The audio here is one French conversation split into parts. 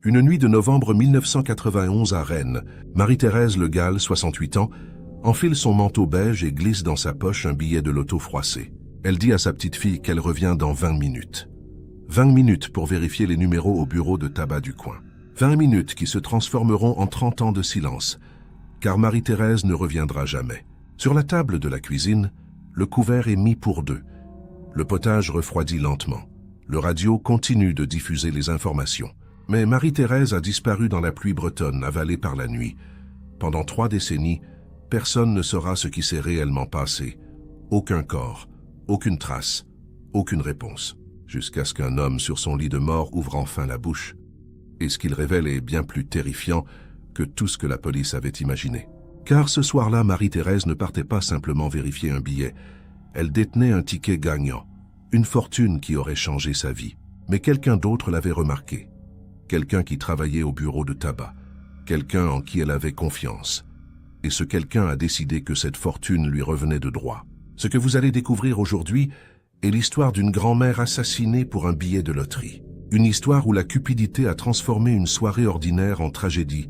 Une nuit de novembre 1991 à Rennes, Marie-Thérèse Le Gall, 68 ans, enfile son manteau beige et glisse dans sa poche un billet de loto froissé. Elle dit à sa petite fille qu'elle revient dans 20 minutes. 20 minutes pour vérifier les numéros au bureau de tabac du coin. 20 minutes qui se transformeront en 30 ans de silence, car Marie-Thérèse ne reviendra jamais. Sur la table de la cuisine, le couvert est mis pour deux. Le potage refroidit lentement. Le radio continue de diffuser les informations. Mais Marie-Thérèse a disparu dans la pluie bretonne avalée par la nuit. Pendant 3 décennies, personne ne saura ce qui s'est réellement passé. Aucun corps, aucune trace, aucune réponse. Jusqu'à ce qu'un homme sur son lit de mort ouvre enfin la bouche. Et ce qu'il révèle est bien plus terrifiant que tout ce que la police avait imaginé. Car ce soir-là, Marie-Thérèse ne partait pas simplement vérifier un billet. Elle détenait un ticket gagnant, une fortune qui aurait changé sa vie. Mais quelqu'un d'autre l'avait remarqué. Quelqu'un qui travaillait au bureau de tabac. Quelqu'un en qui elle avait confiance. Et ce quelqu'un a décidé que cette fortune lui revenait de droit. Ce que vous allez découvrir aujourd'hui est l'histoire d'une grand-mère assassinée pour un billet de loterie. Une histoire où la cupidité a transformé une soirée ordinaire en tragédie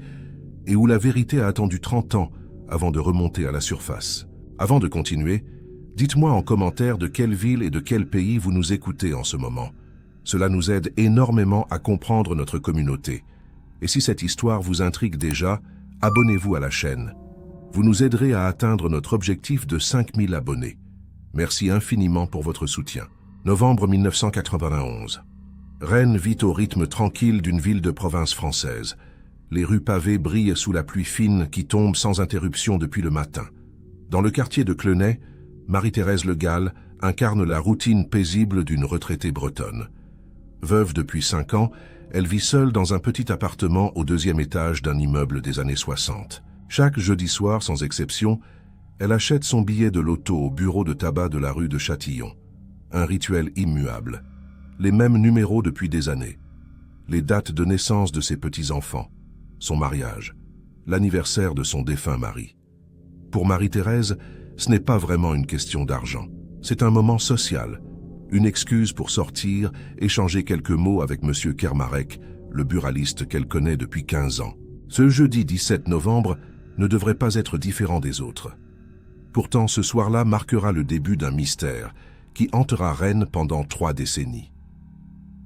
et où la vérité a attendu 30 ans avant de remonter à la surface. Avant de continuer, dites-moi en commentaire de quelle ville et de quel pays vous nous écoutez en ce moment. Cela nous aide énormément à comprendre notre communauté. Et si cette histoire vous intrigue déjà, abonnez-vous à la chaîne. Vous nous aiderez à atteindre notre objectif de 5000 abonnés. Merci infiniment pour votre soutien. Novembre 1991. Rennes vit au rythme tranquille d'une ville de province française. Les rues pavées brillent sous la pluie fine qui tombe sans interruption depuis le matin. Dans le quartier de Clenay, Marie-Thérèse Le Gall incarne la routine paisible d'une retraitée bretonne. Veuve depuis 5 ans, elle vit seule dans un petit appartement au 2e étage d'un immeuble des années 60. Chaque jeudi soir, sans exception, elle achète son billet de loto au bureau de tabac de la rue de Châtillon. Un rituel immuable. Les mêmes numéros depuis des années. Les dates de naissance de ses petits-enfants. Son mariage. L'anniversaire de son défunt mari. Pour Marie-Thérèse, ce n'est pas vraiment une question d'argent. C'est un moment social. Une excuse pour sortir, échanger quelques mots avec M. Kermarek, le buraliste qu'elle connaît depuis 15 ans. Ce jeudi 17 novembre ne devrait pas être différent des autres. Pourtant, ce soir-là marquera le début d'un mystère qui hantera Rennes pendant 3 décennies.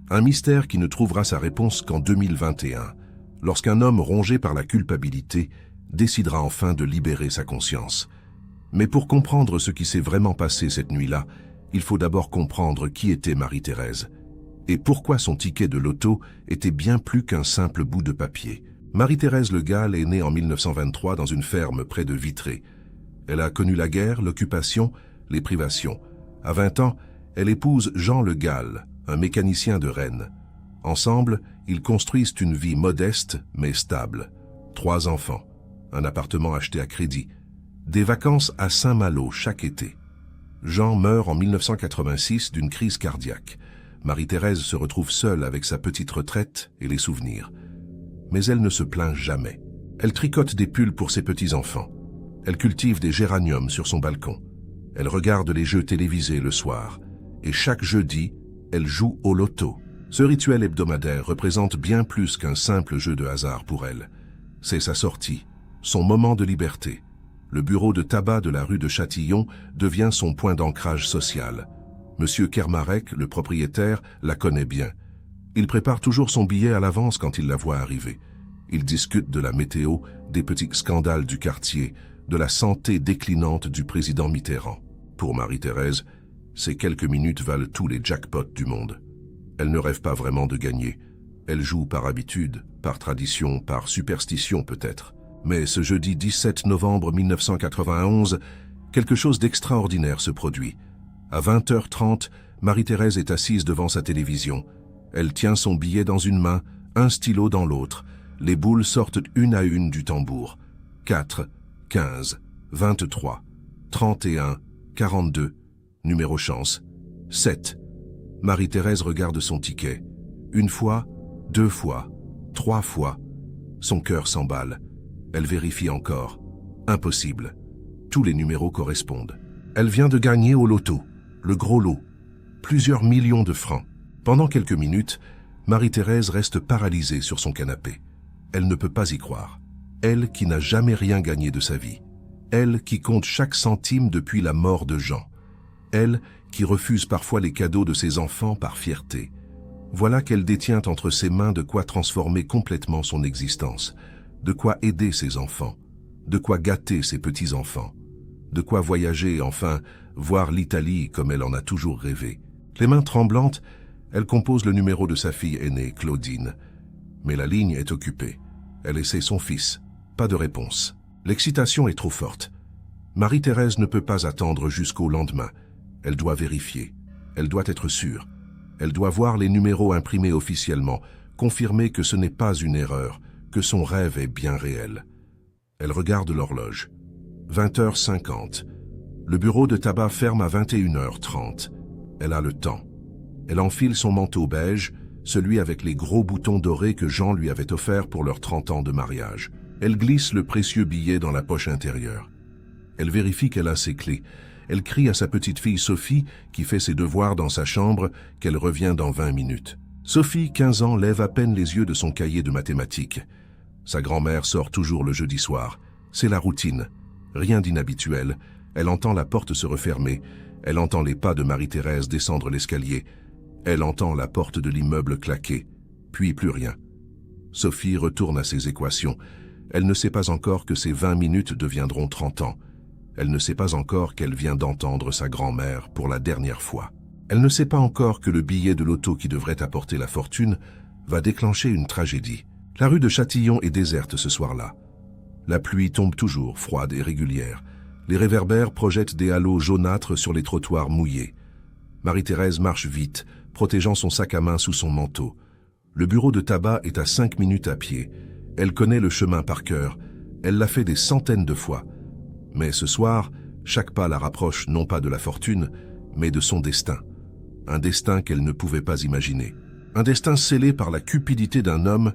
Un mystère qui ne trouvera sa réponse qu'en 2021, lorsqu'un homme rongé par la culpabilité décidera enfin de libérer sa conscience. Mais pour comprendre ce qui s'est vraiment passé cette nuit-là, il faut d'abord comprendre qui était Marie-Thérèse et pourquoi son ticket de loto était bien plus qu'un simple bout de papier. Marie-Thérèse Le Gall est née en 1923 dans une ferme près de Vitré. Elle a connu la guerre, l'occupation, les privations. À 20 ans, elle épouse Jean Le Gall, un mécanicien de Rennes. Ensemble, ils construisent une vie modeste mais stable. 3 enfants, un appartement acheté à crédit, des vacances à Saint-Malo chaque été. Jean meurt en 1986 d'une crise cardiaque. Marie-Thérèse se retrouve seule avec sa petite retraite et les souvenirs. Mais elle ne se plaint jamais. Elle tricote des pulls pour ses petits-enfants. Elle cultive des géraniums sur son balcon. Elle regarde les jeux télévisés le soir. Et chaque jeudi, elle joue au loto. Ce rituel hebdomadaire représente bien plus qu'un simple jeu de hasard pour elle. C'est sa sortie, son moment de liberté. Le bureau de tabac de la rue de Châtillon devient son point d'ancrage social. Monsieur Kermarek, le propriétaire, la connaît bien. Il prépare toujours son billet à l'avance quand il la voit arriver. Il discute de la météo, des petits scandales du quartier, de la santé déclinante du président Mitterrand. Pour Marie-Thérèse, ces quelques minutes valent tous les jackpots du monde. Elle ne rêve pas vraiment de gagner. Elle joue par habitude, par tradition, par superstition peut-être. Mais ce jeudi 17 novembre 1991, quelque chose d'extraordinaire se produit. À 20h30, Marie-Thérèse est assise devant sa télévision. Elle tient son billet dans une main, un stylo dans l'autre. Les boules sortent une à une du tambour. 4, 15, 23, 31, 42, numéro chance, 7. Marie-Thérèse regarde son ticket. 1 fois, 2 fois, 3 fois. Son cœur s'emballe. Elle vérifie encore. Impossible. Tous les numéros correspondent. Elle vient de gagner au loto, le gros lot. Plusieurs millions de francs. Pendant quelques minutes, Marie-Thérèse reste paralysée sur son canapé. Elle ne peut pas y croire. Elle qui n'a jamais rien gagné de sa vie. Elle qui compte chaque centime depuis la mort de Jean. Elle qui refuse parfois les cadeaux de ses enfants par fierté. Voilà qu'elle détient entre ses mains de quoi transformer complètement son existence, de quoi aider ses enfants, de quoi gâter ses petits-enfants, de quoi voyager, enfin, voir l'Italie comme elle en a toujours rêvé. Les mains tremblantes, elle compose le numéro de sa fille aînée, Claudine. Mais la ligne est occupée. Elle essaie son fils. Pas de réponse. L'excitation est trop forte. Marie-Thérèse ne peut pas attendre jusqu'au lendemain. Elle doit vérifier. Elle doit être sûre. Elle doit voir les numéros imprimés officiellement, confirmer que ce n'est pas une erreur, que son rêve est bien réel. Elle regarde l'horloge. 20h50. Le bureau de tabac ferme à 21h30. Elle a le temps. Elle enfile son manteau beige, celui avec les gros boutons dorés que Jean lui avait offert pour leurs 30 ans de mariage. Elle glisse le précieux billet dans la poche intérieure. Elle vérifie qu'elle a ses clés. Elle crie à sa petite fille Sophie, qui fait ses devoirs dans sa chambre, qu'elle revient dans 20 minutes. Sophie, 15 ans, lève à peine les yeux de son cahier de mathématiques. Sa grand-mère sort toujours le jeudi soir. C'est la routine. Rien d'inhabituel. Elle entend la porte se refermer. Elle entend les pas de Marie-Thérèse descendre l'escalier. Elle entend la porte de l'immeuble claquer. Puis plus rien. Sophie retourne à ses équations. Elle ne sait pas encore que ces 20 minutes deviendront 30 ans. Elle ne sait pas encore qu'elle vient d'entendre sa grand-mère pour la dernière fois. Elle ne sait pas encore que le billet de loto qui devrait apporter la fortune va déclencher une tragédie. La rue de Châtillon est déserte ce soir-là. La pluie tombe toujours, froide et régulière. Les réverbères projettent des halos jaunâtres sur les trottoirs mouillés. Marie-Thérèse marche vite, protégeant son sac à main sous son manteau. Le bureau de tabac est à 5 minutes à pied. Elle connaît le chemin par cœur. Elle l'a fait des centaines de fois. Mais ce soir, chaque pas la rapproche non pas de la fortune, mais de son destin. Un destin qu'elle ne pouvait pas imaginer. Un destin scellé par la cupidité d'un homme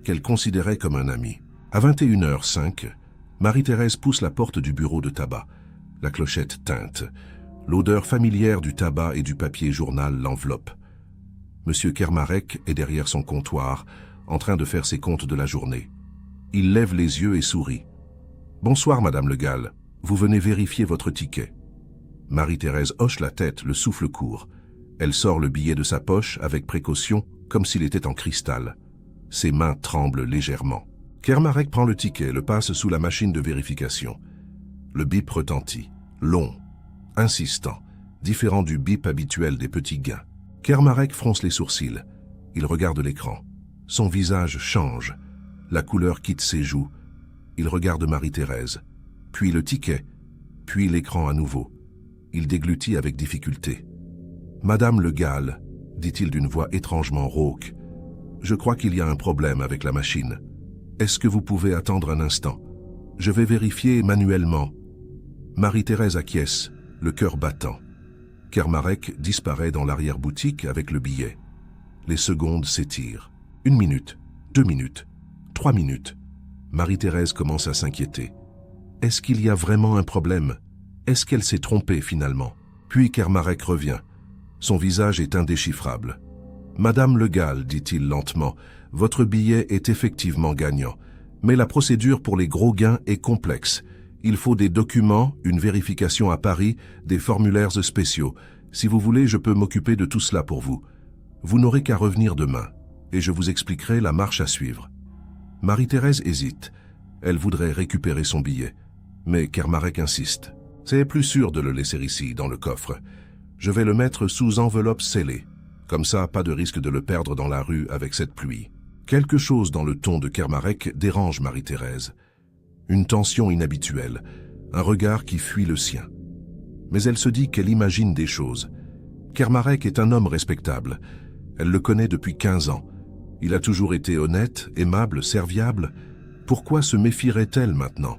qu'elle considérait comme un ami. À 21h05, Marie-Thérèse pousse la porte du bureau de tabac. La clochette tinte. L'odeur familière du tabac et du papier journal l'enveloppe. Monsieur Kermarek est derrière son comptoir, en train de faire ses comptes de la journée. Il lève les yeux et sourit. « Bonsoir, Madame Le Gall. Vous venez vérifier votre ticket. » Marie-Thérèse hoche la tête, le souffle court. Elle sort le billet de sa poche avec précaution, comme s'il était en cristal. Ses mains tremblent légèrement. Kermarek prend le ticket, le passe sous la machine de vérification. Le bip retentit, long, insistant, différent du bip habituel des petits gains. Kermarek fronce les sourcils. Il regarde l'écran. Son visage change. La couleur quitte ses joues. Il regarde Marie-Thérèse. Puis le ticket, puis l'écran à nouveau. Il déglutit avec difficulté. « Madame Le Gall, dit-il d'une voix étrangement rauque, je crois qu'il y a un problème avec la machine. Est-ce que vous pouvez attendre un instant? Je vais vérifier manuellement. » Marie-Thérèse acquiesce, le cœur battant. Kermarek disparaît dans l'arrière-boutique avec le billet. Les secondes s'étirent. 1 minute, 2 minutes, 3 minutes. Marie-Thérèse commence à s'inquiéter. Est-ce qu'il y a vraiment un problème? Est-ce qu'elle s'est trompée finalement? Puis Kermarek revient. Son visage est indéchiffrable. « Madame Le Gall, dit-il lentement, votre billet est effectivement gagnant. Mais la procédure pour les gros gains est complexe. Il faut des documents, une vérification à Paris, des formulaires spéciaux. Si vous voulez, je peux m'occuper de tout cela pour vous. Vous n'aurez qu'à revenir demain, et je vous expliquerai la marche à suivre. » Marie-Thérèse hésite. Elle voudrait récupérer son billet. Mais Kermarek insiste. « C'est plus sûr de le laisser ici, dans le coffre. Je vais le mettre sous enveloppe scellée. Comme ça, pas de risque de le perdre dans la rue avec cette pluie. » Quelque chose dans le ton de Kermarek dérange Marie-Thérèse. Une tension inhabituelle, un regard qui fuit le sien. Mais elle se dit qu'elle imagine des choses. Kermarek est un homme respectable. Elle le connaît depuis 15 ans. Il a toujours été honnête, aimable, serviable. Pourquoi se méfierait-elle maintenant?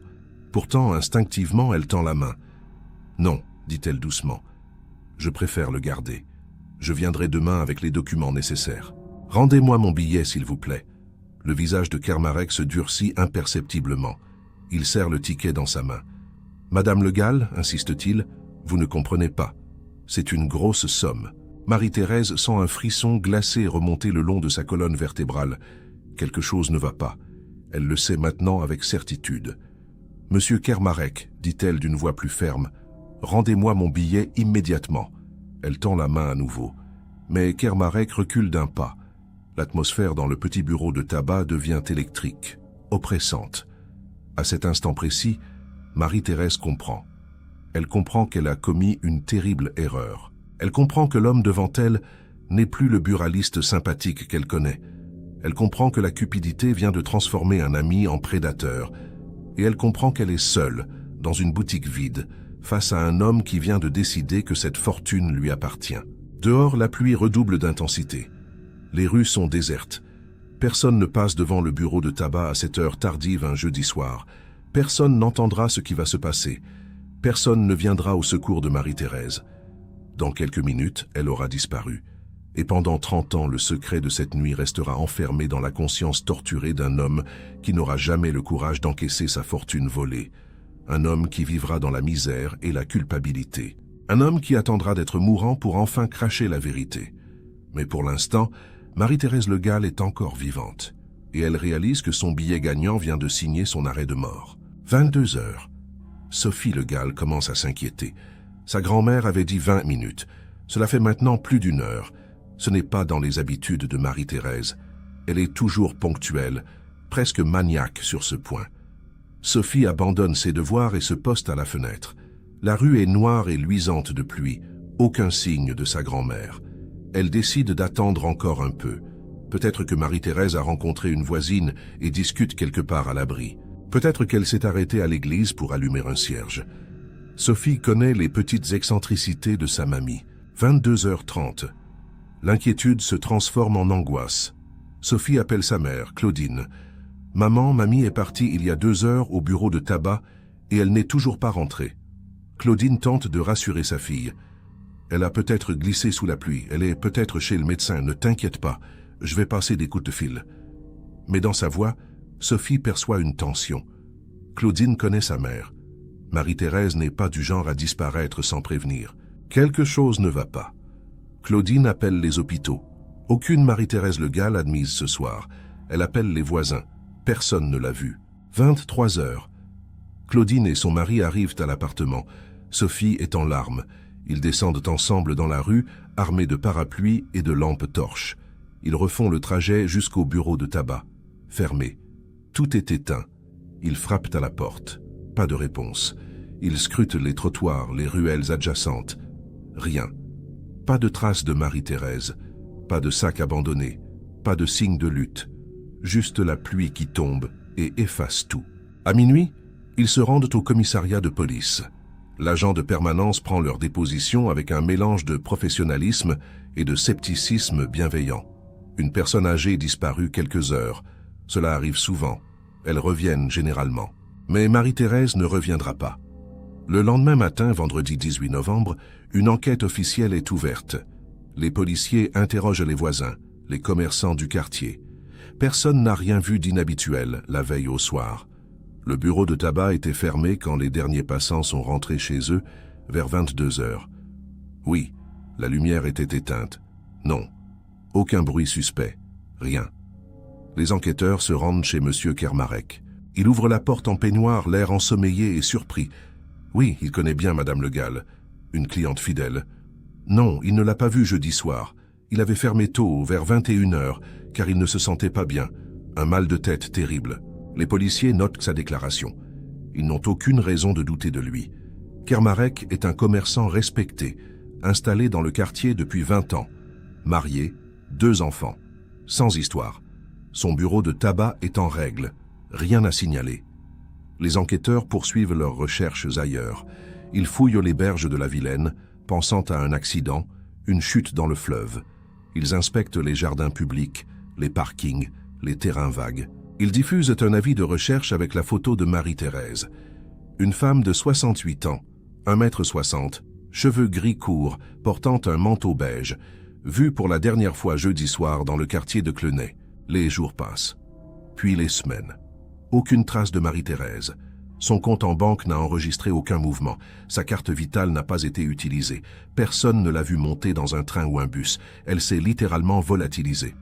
Pourtant, instinctivement, elle tend la main. « Non, dit-elle doucement. Je préfère le garder. Je viendrai demain avec les documents nécessaires. Rendez-moi mon billet, s'il vous plaît. » Le visage de Kermarek se durcit imperceptiblement. Il serre le ticket dans sa main. « Madame Le Gall, insiste-t-il, vous ne comprenez pas. C'est une grosse somme. » Marie-Thérèse sent un frisson glacé remonter le long de sa colonne vertébrale. Quelque chose ne va pas. Elle le sait maintenant avec certitude. « Monsieur Kermarek, dit-elle d'une voix plus ferme, rendez-moi mon billet immédiatement. » Elle tend la main à nouveau. Mais Kermarek recule d'un pas. L'atmosphère dans le petit bureau de tabac devient électrique, oppressante. À cet instant précis, Marie-Thérèse comprend. Elle comprend qu'elle a commis une terrible erreur. Elle comprend que l'homme devant elle n'est plus le buraliste sympathique qu'elle connaît. Elle comprend que la cupidité vient de transformer un ami en prédateur. Et elle comprend qu'elle est seule, dans une boutique vide, face à un homme qui vient de décider que cette fortune lui appartient. Dehors, la pluie redouble d'intensité. Les rues sont désertes. Personne ne passe devant le bureau de tabac à cette heure tardive un jeudi soir. Personne n'entendra ce qui va se passer. Personne ne viendra au secours de Marie-Thérèse. Dans quelques minutes, elle aura disparu. Et pendant 30 ans, le secret de cette nuit restera enfermé dans la conscience torturée d'un homme qui n'aura jamais le courage d'encaisser sa fortune volée. Un homme qui vivra dans la misère et la culpabilité. Un homme qui attendra d'être mourant pour enfin cracher la vérité. Mais pour l'instant, Marie-Thérèse Le Gall est encore vivante. Et elle réalise que son billet gagnant vient de signer son arrêt de mort. 22 heures. Sophie Le Gall commence à s'inquiéter. Sa grand-mère avait dit 20 minutes. Cela fait maintenant plus d'1 heure. Ce n'est pas dans les habitudes de Marie-Thérèse. Elle est toujours ponctuelle, presque maniaque sur ce point. Sophie abandonne ses devoirs et se poste à la fenêtre. La rue est noire et luisante de pluie, aucun signe de sa grand-mère. Elle décide d'attendre encore un peu. Peut-être que Marie-Thérèse a rencontré une voisine et discute quelque part à l'abri. Peut-être qu'elle s'est arrêtée à l'église pour allumer un cierge. Sophie connaît les petites excentricités de sa mamie. 22h30. L'inquiétude se transforme en angoisse. Sophie appelle sa mère, Claudine. « Maman, mamie est partie il y a 2 heures au bureau de tabac et elle n'est toujours pas rentrée. » Claudine tente de rassurer sa fille. « Elle a peut-être glissé sous la pluie, elle est peut-être chez le médecin, ne t'inquiète pas, je vais passer des coups de fil. » Mais dans sa voix, Sophie perçoit une tension. Claudine connaît sa mère. Marie-Thérèse n'est pas du genre à disparaître sans prévenir. Quelque chose ne va pas. Claudine appelle les hôpitaux. Aucune Marie-Thérèse Le Gall admise ce soir. Elle appelle les voisins. Personne ne l'a vue. 23 heures. Claudine et son mari arrivent à l'appartement. Sophie est en larmes. Ils descendent ensemble dans la rue, armés de parapluies et de lampes torches. Ils refont le trajet jusqu'au bureau de tabac. Fermé. Tout est éteint. Ils frappent à la porte. Pas de réponse. Ils scrutent les trottoirs, les ruelles adjacentes. Rien. Pas de traces de Marie-Thérèse. Pas de sac abandonné. Pas de signe de lutte. Juste la pluie qui tombe et efface tout. À minuit, ils se rendent au commissariat de police. L'agent de permanence prend leur déposition avec un mélange de professionnalisme et de scepticisme bienveillant. Une personne âgée disparue quelques heures. Cela arrive souvent. Elles reviennent généralement. Mais Marie-Thérèse ne reviendra pas. Le lendemain matin, vendredi 18 novembre, une enquête officielle est ouverte. Les policiers interrogent les voisins, les commerçants du quartier. Personne n'a rien vu d'inhabituel la veille au soir. Le bureau de tabac était fermé quand les derniers passants sont rentrés chez eux vers 22 heures. Oui, la lumière était éteinte. Non, aucun bruit suspect, rien. Les enquêteurs se rendent chez M. Kermarek. Il ouvre la porte en peignoir, l'air ensommeillé et surpris. Oui, il connaît bien Madame Le Gall, une cliente fidèle. Non, il ne l'a pas vue jeudi soir. Il avait fermé tôt, vers 21 heures, car il ne se sentait pas bien. Un mal de tête terrible. Les policiers notent sa déclaration. Ils n'ont aucune raison de douter de lui. Kermarek est un commerçant respecté, installé dans le quartier depuis 20 ans. Marié, 2 enfants. Sans histoire. Son bureau de tabac est en règle. Rien à signaler. Les enquêteurs poursuivent leurs recherches ailleurs. Ils fouillent les berges de la Vilaine, pensant à un accident, une chute dans le fleuve. Ils inspectent les jardins publics, les parkings, les terrains vagues. Ils diffusent un avis de recherche avec la photo de Marie-Thérèse. Une femme de 68 ans, 1m60, cheveux gris courts, portant un manteau beige, vue pour la dernière fois jeudi soir dans le quartier de Clenay. Les jours passent. Puis les semaines. Aucune trace de Marie-Thérèse. Son compte en banque n'a enregistré aucun mouvement. Sa carte vitale n'a pas été utilisée. Personne ne l'a vue monter dans un train ou un bus. Elle s'est littéralement volatilisée.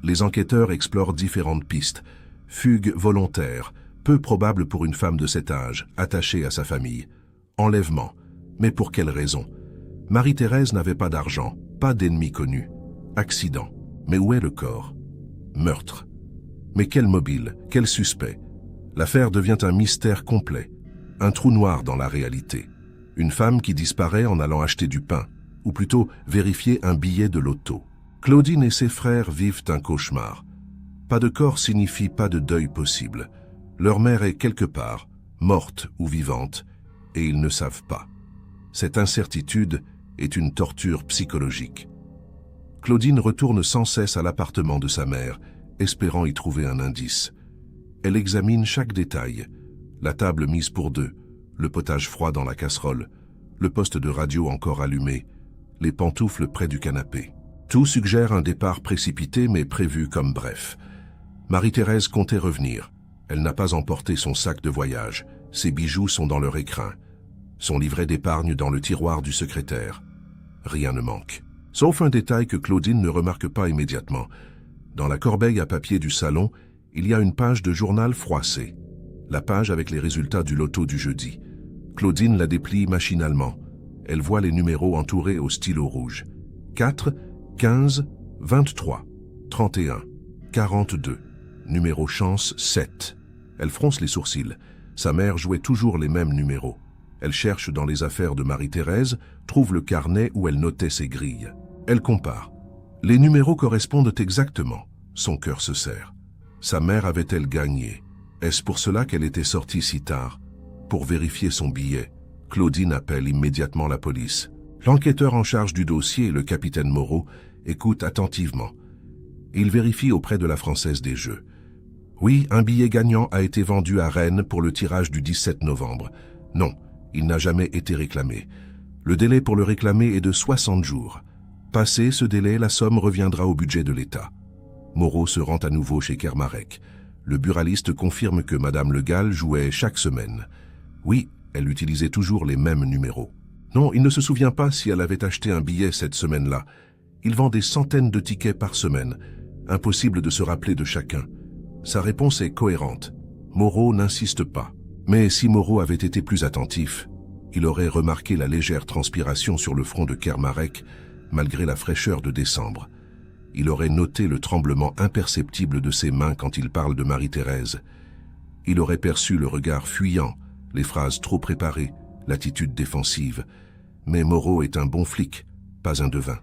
Les enquêteurs explorent différentes pistes. Fugue volontaire, peu probable pour une femme de cet âge, attachée à sa famille. Enlèvement. Mais pour quelle raison? Marie-Thérèse n'avait pas d'argent, pas d'ennemis connus. Accident. Mais où est le corps? Meurtre. Mais quel mobile? Quel suspect? L'affaire devient un mystère complet, un trou noir dans la réalité. Une femme qui disparaît en allant acheter du pain, ou plutôt vérifier un billet de loto. Claudine et ses frères vivent un cauchemar. Pas de corps signifie pas de deuil possible. Leur mère est quelque part, morte ou vivante, et ils ne savent pas. Cette incertitude est une torture psychologique. Claudine retourne sans cesse à l'appartement de sa mère, espérant y trouver un indice. Elle examine chaque détail. La table mise pour deux, le potage froid dans la casserole, le poste de radio encore allumé, les pantoufles près du canapé. Tout suggère un départ précipité mais prévu comme bref. Marie-Thérèse comptait revenir. Elle n'a pas emporté son sac de voyage. Ses bijoux sont dans leur écrin. Son livret d'épargne dans le tiroir du secrétaire. Rien ne manque. Sauf un détail que Claudine ne remarque pas immédiatement. Dans la corbeille à papier du salon, il y a une page de journal froissé. La page avec les résultats du loto du jeudi. Claudine la déplie machinalement. Elle voit les numéros entourés au stylo rouge. 4, 15, 23, 31, 42. Numéro chance 7. Elle fronce les sourcils. Sa mère jouait toujours les mêmes numéros. Elle cherche dans les affaires de Marie-Thérèse, trouve le carnet où elle notait ses grilles. Elle compare. Les numéros correspondent exactement. Son cœur se serre. Sa mère avait-elle gagné? Est-ce pour cela qu'elle était sortie si tard? Pour vérifier son billet, Claudine appelle immédiatement la police. L'enquêteur en charge du dossier, le capitaine Moreau, écoute attentivement. Il vérifie auprès de la Française des Jeux. Oui, un billet gagnant a été vendu à Rennes pour le tirage du 17 novembre. Non, il n'a jamais été réclamé. Le délai pour le réclamer est de 60 jours. Passé ce délai, la somme reviendra au budget de l'État. Moreau se rend à nouveau chez Kermarec. Le buraliste confirme que Madame Le Gall jouait chaque semaine. Oui, elle utilisait toujours les mêmes numéros. Non, il ne se souvient pas si elle avait acheté un billet cette semaine-là. Il vend des centaines de tickets par semaine. Impossible de se rappeler de chacun. Sa réponse est cohérente. Moreau n'insiste pas. Mais si Moreau avait été plus attentif, il aurait remarqué la légère transpiration sur le front de Kermarec, malgré la fraîcheur de décembre. Il aurait noté le tremblement imperceptible de ses mains quand il parle de Marie-Thérèse. Il aurait perçu le regard fuyant, les phrases trop préparées, l'attitude défensive. Mais Moreau est un bon flic, pas un devin.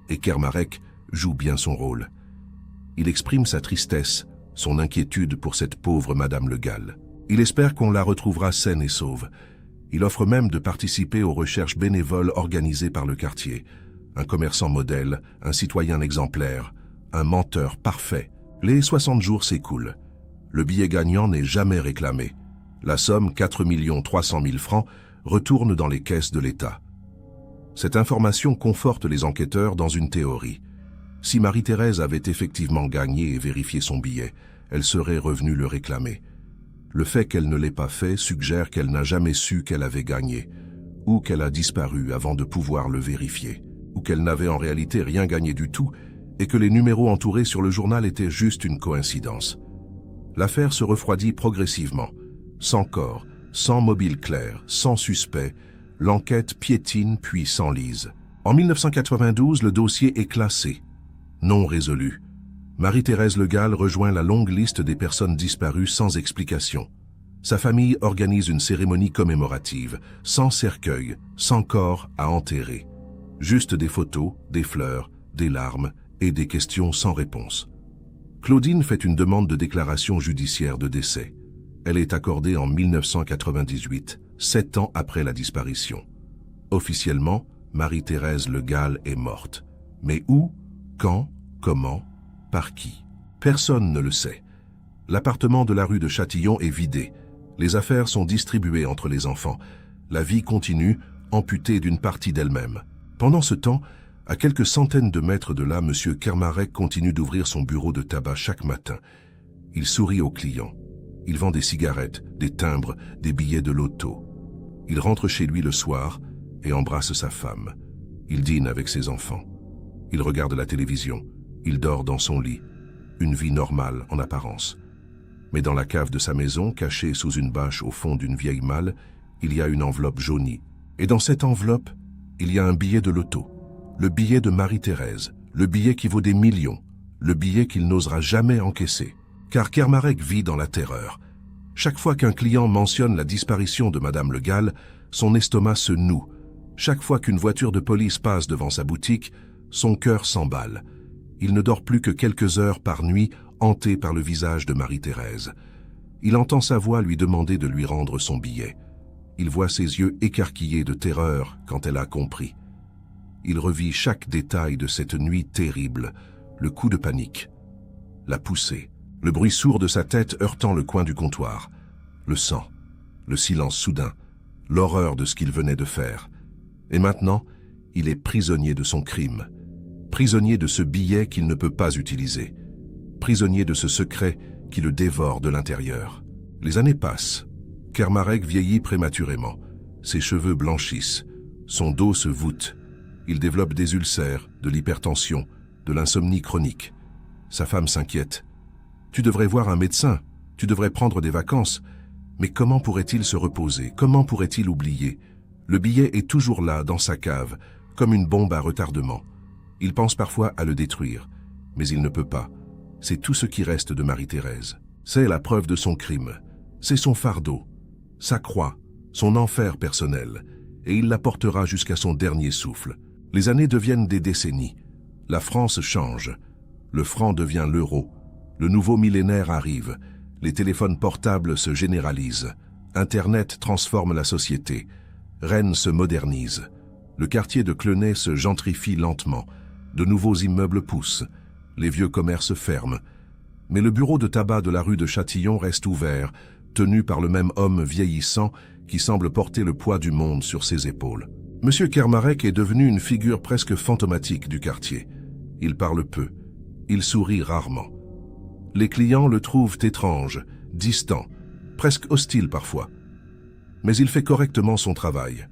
Et Kermarec joue bien son rôle. Il exprime sa tristesse, son inquiétude pour cette pauvre Madame Le Gall. Il espère qu'on la retrouvera saine et sauve. Il offre même de participer aux recherches bénévoles organisées par le quartier. Un commerçant modèle, un citoyen exemplaire, un menteur parfait. Les 60 jours s'écoulent. Le billet gagnant n'est jamais réclamé. La somme, 4 300 000 francs, retourne dans les caisses de l'État. Cette information conforte les enquêteurs dans une théorie. Si Marie-Thérèse avait effectivement gagné et vérifié son billet, elle serait revenue le réclamer. Le fait qu'elle ne l'ait pas fait suggère qu'elle n'a jamais su qu'elle avait gagné, ou qu'elle a disparu avant de pouvoir le vérifier, ou qu'elle n'avait en réalité rien gagné du tout, et que les numéros entourés sur le journal étaient juste une coïncidence. L'affaire se refroidit progressivement. Sans corps, sans mobile clair, sans suspect, l'enquête piétine puis s'enlise. En 1992, le dossier est classé. Non résolu. Marie-Thérèse Le Gall rejoint la longue liste des personnes disparues sans explication. Sa famille organise une cérémonie commémorative, sans cercueil, sans corps à enterrer. Juste des photos, des fleurs, des larmes et des questions sans réponse. Claudine fait une demande de déclaration judiciaire de décès. Elle est accordée en 1998, 7 ans après la disparition. Officiellement, Marie-Thérèse Le Gall est morte. Mais où, quand, comment, par qui? Personne ne le sait. L'appartement de la rue de Châtillon est vidé. Les affaires sont distribuées entre les enfants. La vie continue, amputée d'une partie d'elle-même. Pendant ce temps, à quelques centaines de mètres de là, M. Kermarec continue d'ouvrir son bureau de tabac chaque matin. Il sourit aux clients. Il vend des cigarettes, des timbres, des billets de loto. Il rentre chez lui le soir et embrasse sa femme. Il dîne avec ses enfants. Il regarde la télévision. Il dort dans son lit. Une vie normale en apparence. Mais dans la cave de sa maison, cachée sous une bâche au fond d'une vieille malle, il y a une enveloppe jaunie. Et dans cette enveloppe, il y a un billet de loto. Le billet de Marie-Thérèse. Le billet qui vaut des millions. Le billet qu'il n'osera jamais encaisser. Car Kermarek vit dans la terreur. Chaque fois qu'un client mentionne la disparition de Madame Le Gall, son estomac se noue. Chaque fois qu'une voiture de police passe devant sa boutique, son cœur s'emballe. Il ne dort plus que quelques heures par nuit, hanté par le visage de Marie-Thérèse. Il entend sa voix lui demander de lui rendre son billet. Il voit ses yeux écarquillés de terreur quand elle a compris. Il revit chaque détail de cette nuit terrible, le coup de panique, la poussée, le bruit sourd de sa tête heurtant le coin du comptoir, le sang, le silence soudain, l'horreur de ce qu'il venait de faire. Et maintenant, il est prisonnier de son crime, prisonnier de ce billet qu'il ne peut pas utiliser, prisonnier de ce secret qui le dévore de l'intérieur. Les années passent. Kermarek vieillit prématurément. Ses cheveux blanchissent. Son dos se voûte. Il développe des ulcères, de l'hypertension, de l'insomnie chronique. Sa femme s'inquiète. « Tu devrais voir un médecin, tu devrais prendre des vacances. » Mais comment pourrait-il se reposer? Comment pourrait-il oublier? Le billet est toujours là, dans sa cave, comme une bombe à retardement. Il pense parfois à le détruire, mais il ne peut pas. C'est tout ce qui reste de Marie-Thérèse. C'est la preuve de son crime. C'est son fardeau, sa croix, son enfer personnel, et il la portera jusqu'à son dernier souffle. Les années deviennent des décennies. La France change. Le franc devient l'euro. Le nouveau millénaire arrive. Les téléphones portables se généralisent. Internet transforme la société. Rennes se modernise. Le quartier de Clenay se gentrifie lentement. De nouveaux immeubles poussent. Les vieux commerces ferment. Mais le bureau de tabac de la rue de Châtillon reste ouvert, tenu par le même homme vieillissant qui semble porter le poids du monde sur ses épaules. Monsieur Kermarek est devenu une figure presque fantomatique du quartier. Il parle peu. Il sourit rarement. Les clients le trouvent étrange, distant, presque hostile parfois. Mais il fait correctement son travail.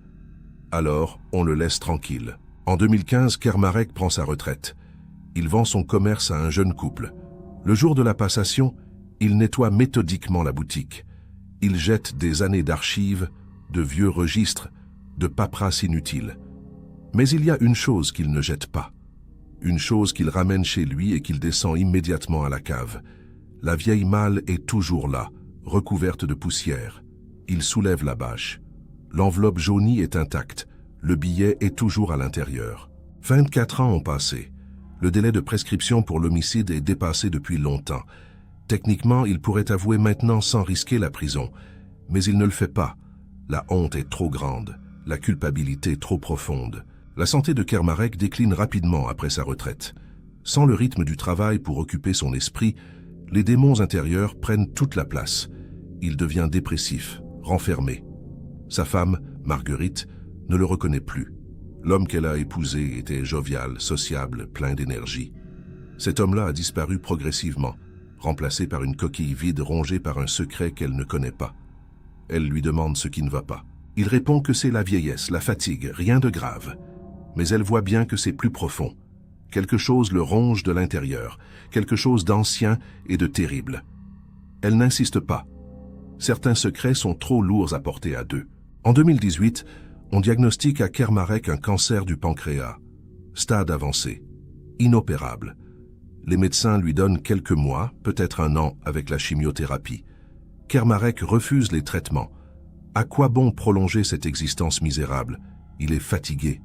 Alors, on le laisse tranquille. En 2015, Kermarek prend sa retraite. Il vend son commerce à un jeune couple. Le jour de la passation, il nettoie méthodiquement la boutique. Il jette des années d'archives, de vieux registres, de paperasse inutile. Mais il y a une chose qu'il ne jette pas. Une chose qu'il ramène chez lui et qu'il descend immédiatement à la cave. La vieille malle est toujours là, recouverte de poussière. Il soulève la bâche. L'enveloppe jaunie est intacte. Le billet est toujours à l'intérieur. 24 ans ont passé. Le délai de prescription pour l'homicide est dépassé depuis longtemps. Techniquement, il pourrait avouer maintenant sans risquer la prison. Mais il ne le fait pas. La honte est trop grande, la culpabilité trop profonde. La santé de Kermarek décline rapidement après sa retraite. Sans le rythme du travail pour occuper son esprit, les démons intérieurs prennent toute la place. Il devient dépressif, renfermé. Sa femme, Marguerite, ne le reconnaît plus. L'homme qu'elle a épousé était jovial, sociable, plein d'énergie. Cet homme-là a disparu progressivement, remplacé par une coquille vide rongée par un secret qu'elle ne connaît pas. Elle lui demande ce qui ne va pas. Il répond que c'est la vieillesse, la fatigue, rien de grave. Mais elle voit bien que c'est plus profond. Quelque chose le ronge de l'intérieur, quelque chose d'ancien et de terrible. Elle n'insiste pas. Certains secrets sont trop lourds à porter à deux. En 2018, on diagnostique à Kermarek un cancer du pancréas. Stade avancé. Inopérable. Les médecins lui donnent quelques mois, peut-être un an, avec la chimiothérapie. Kermarek refuse les traitements. À quoi bon prolonger cette existence misérable? Il est fatigué.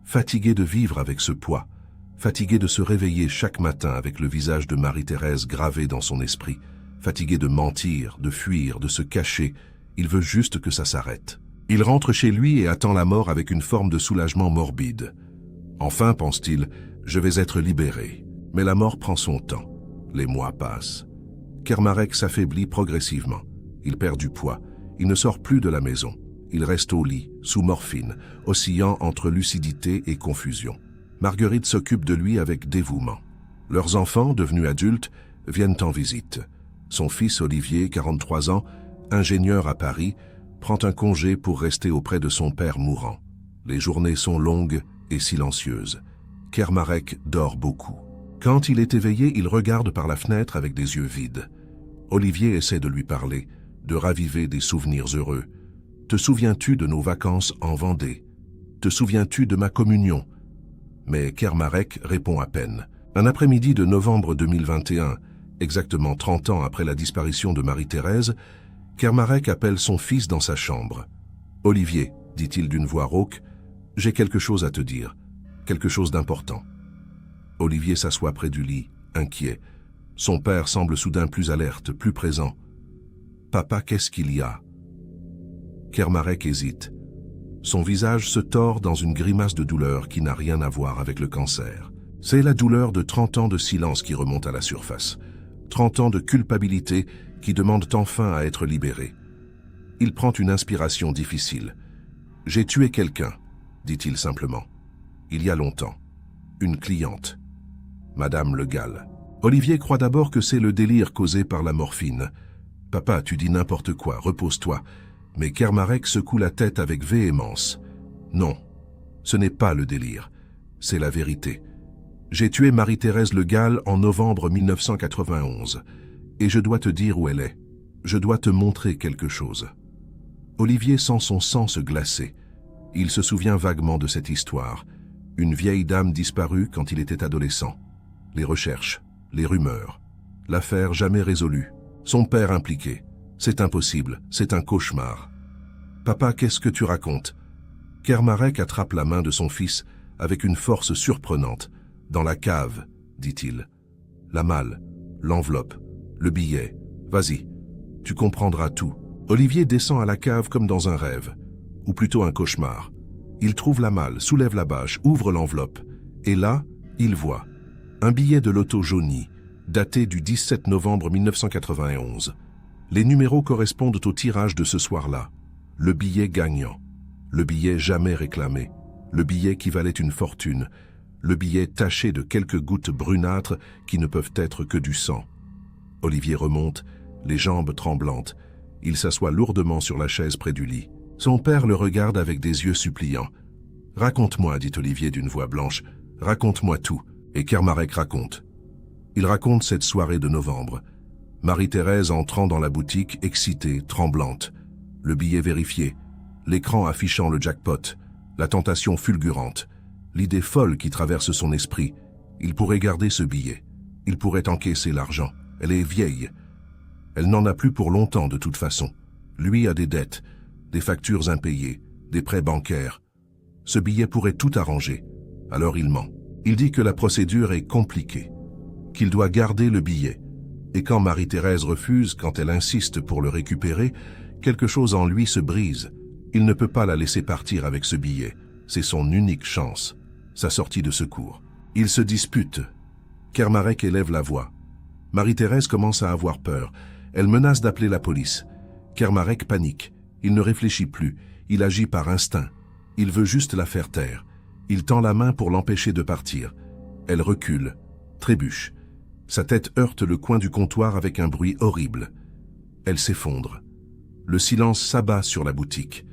Fatigué de vivre avec ce poids. Fatigué de se réveiller chaque matin avec le visage de Marie-Thérèse gravé dans son esprit. Fatigué de mentir, de fuir, de se cacher. Il veut juste que ça s'arrête. Il rentre chez lui et attend la mort avec une forme de soulagement morbide. Enfin, pense-t-il, je vais être libéré. Mais la mort prend son temps. Les mois passent. Kermarek s'affaiblit progressivement. Il perd du poids. Il ne sort plus de la maison. Il reste au lit, sous morphine, oscillant entre lucidité et confusion. Marguerite s'occupe de lui avec dévouement. Leurs enfants, devenus adultes, viennent en visite. Son fils Olivier, 43 ans, ingénieur à Paris, prend un congé pour rester auprès de son père mourant. Les journées sont longues et silencieuses. Kermarek dort beaucoup. Quand il est éveillé, il regarde par la fenêtre avec des yeux vides. Olivier essaie de lui parler, de raviver des souvenirs heureux. « Te souviens-tu de nos vacances en Vendée? Te souviens-tu de ma communion ?» Mais Kermarek répond à peine. Un après-midi de novembre 2021, exactement 30 ans après la disparition de Marie-Thérèse, Kermarek appelle son fils dans sa chambre. « Olivier, dit-il d'une voix rauque, j'ai quelque chose à te dire, quelque chose d'important. » Olivier s'assoit près du lit, inquiet. Son père semble soudain plus alerte, plus présent. « Papa, qu'est-ce qu'il y a ?» Kermarek hésite. Son visage se tord dans une grimace de douleur qui n'a rien à voir avec le cancer. C'est la douleur de 30 ans de silence qui remonte à la surface. 30 ans de culpabilité qui demandent enfin à être libérés. Il prend une inspiration difficile. « J'ai tué quelqu'un », dit-il simplement. « Il y a longtemps. Une cliente. Madame Le Gall. » Olivier croit d'abord que c'est le délire causé par la morphine. « Papa, tu dis n'importe quoi, repose-toi. » Mais Kermarek secoue la tête avec véhémence. « Non, ce n'est pas le délire. C'est la vérité. J'ai tué Marie-Thérèse Le Gall en novembre 1991. Et je dois te dire où elle est. Je dois te montrer quelque chose. » Olivier sent son sang se glacer. Il se souvient vaguement de cette histoire. Une vieille dame disparue quand il était adolescent. Les recherches, les rumeurs. L'affaire jamais résolue. Son père impliqué. C'est impossible, c'est un cauchemar. « Papa, qu'est-ce que tu racontes ?» Kermarek attrape la main de son fils avec une force surprenante. « Dans la cave, dit-il. La malle, l'enveloppe, le billet. Vas-y, tu comprendras tout. » Olivier descend à la cave comme dans un rêve, ou plutôt un cauchemar. Il trouve la malle, soulève la bâche, ouvre l'enveloppe. Et là, il voit un billet de loto jauni, daté du 17 novembre 1991. Les numéros correspondent au tirage de ce soir-là. Le billet gagnant, le billet jamais réclamé, le billet qui valait une fortune, le billet taché de quelques gouttes brunâtres qui ne peuvent être que du sang. Olivier remonte, les jambes tremblantes. Il s'assoit lourdement sur la chaise près du lit. Son père le regarde avec des yeux suppliants. « Raconte-moi, dit Olivier d'une voix blanche, « raconte-moi tout. » Et Kermarek raconte. Il raconte cette soirée de novembre. Marie-Thérèse entrant dans la boutique, excitée, tremblante. Le billet vérifié, l'écran affichant le jackpot, la tentation fulgurante, l'idée folle qui traverse son esprit. Il pourrait garder ce billet. Il pourrait encaisser l'argent. Elle est vieille. Elle n'en a plus pour longtemps de toute façon. Lui a des dettes, des factures impayées, des prêts bancaires. Ce billet pourrait tout arranger. Alors il ment. Il dit que la procédure est compliquée, qu'il doit garder le billet. Et quand Marie-Thérèse refuse, quand elle insiste pour le récupérer, quelque chose en lui se brise. Il ne peut pas la laisser partir avec ce billet. C'est son unique chance, sa sortie de secours. Ils se disputent. Kermarek élève la voix. Marie-Thérèse commence à avoir peur. Elle menace d'appeler la police. Kermarek panique. Il ne réfléchit plus. Il agit par instinct. Il veut juste la faire taire. Il tend la main pour l'empêcher de partir. Elle recule, trébuche. Sa tête heurte le coin du comptoir avec un bruit horrible. Elle s'effondre. Le silence s'abat sur la boutique.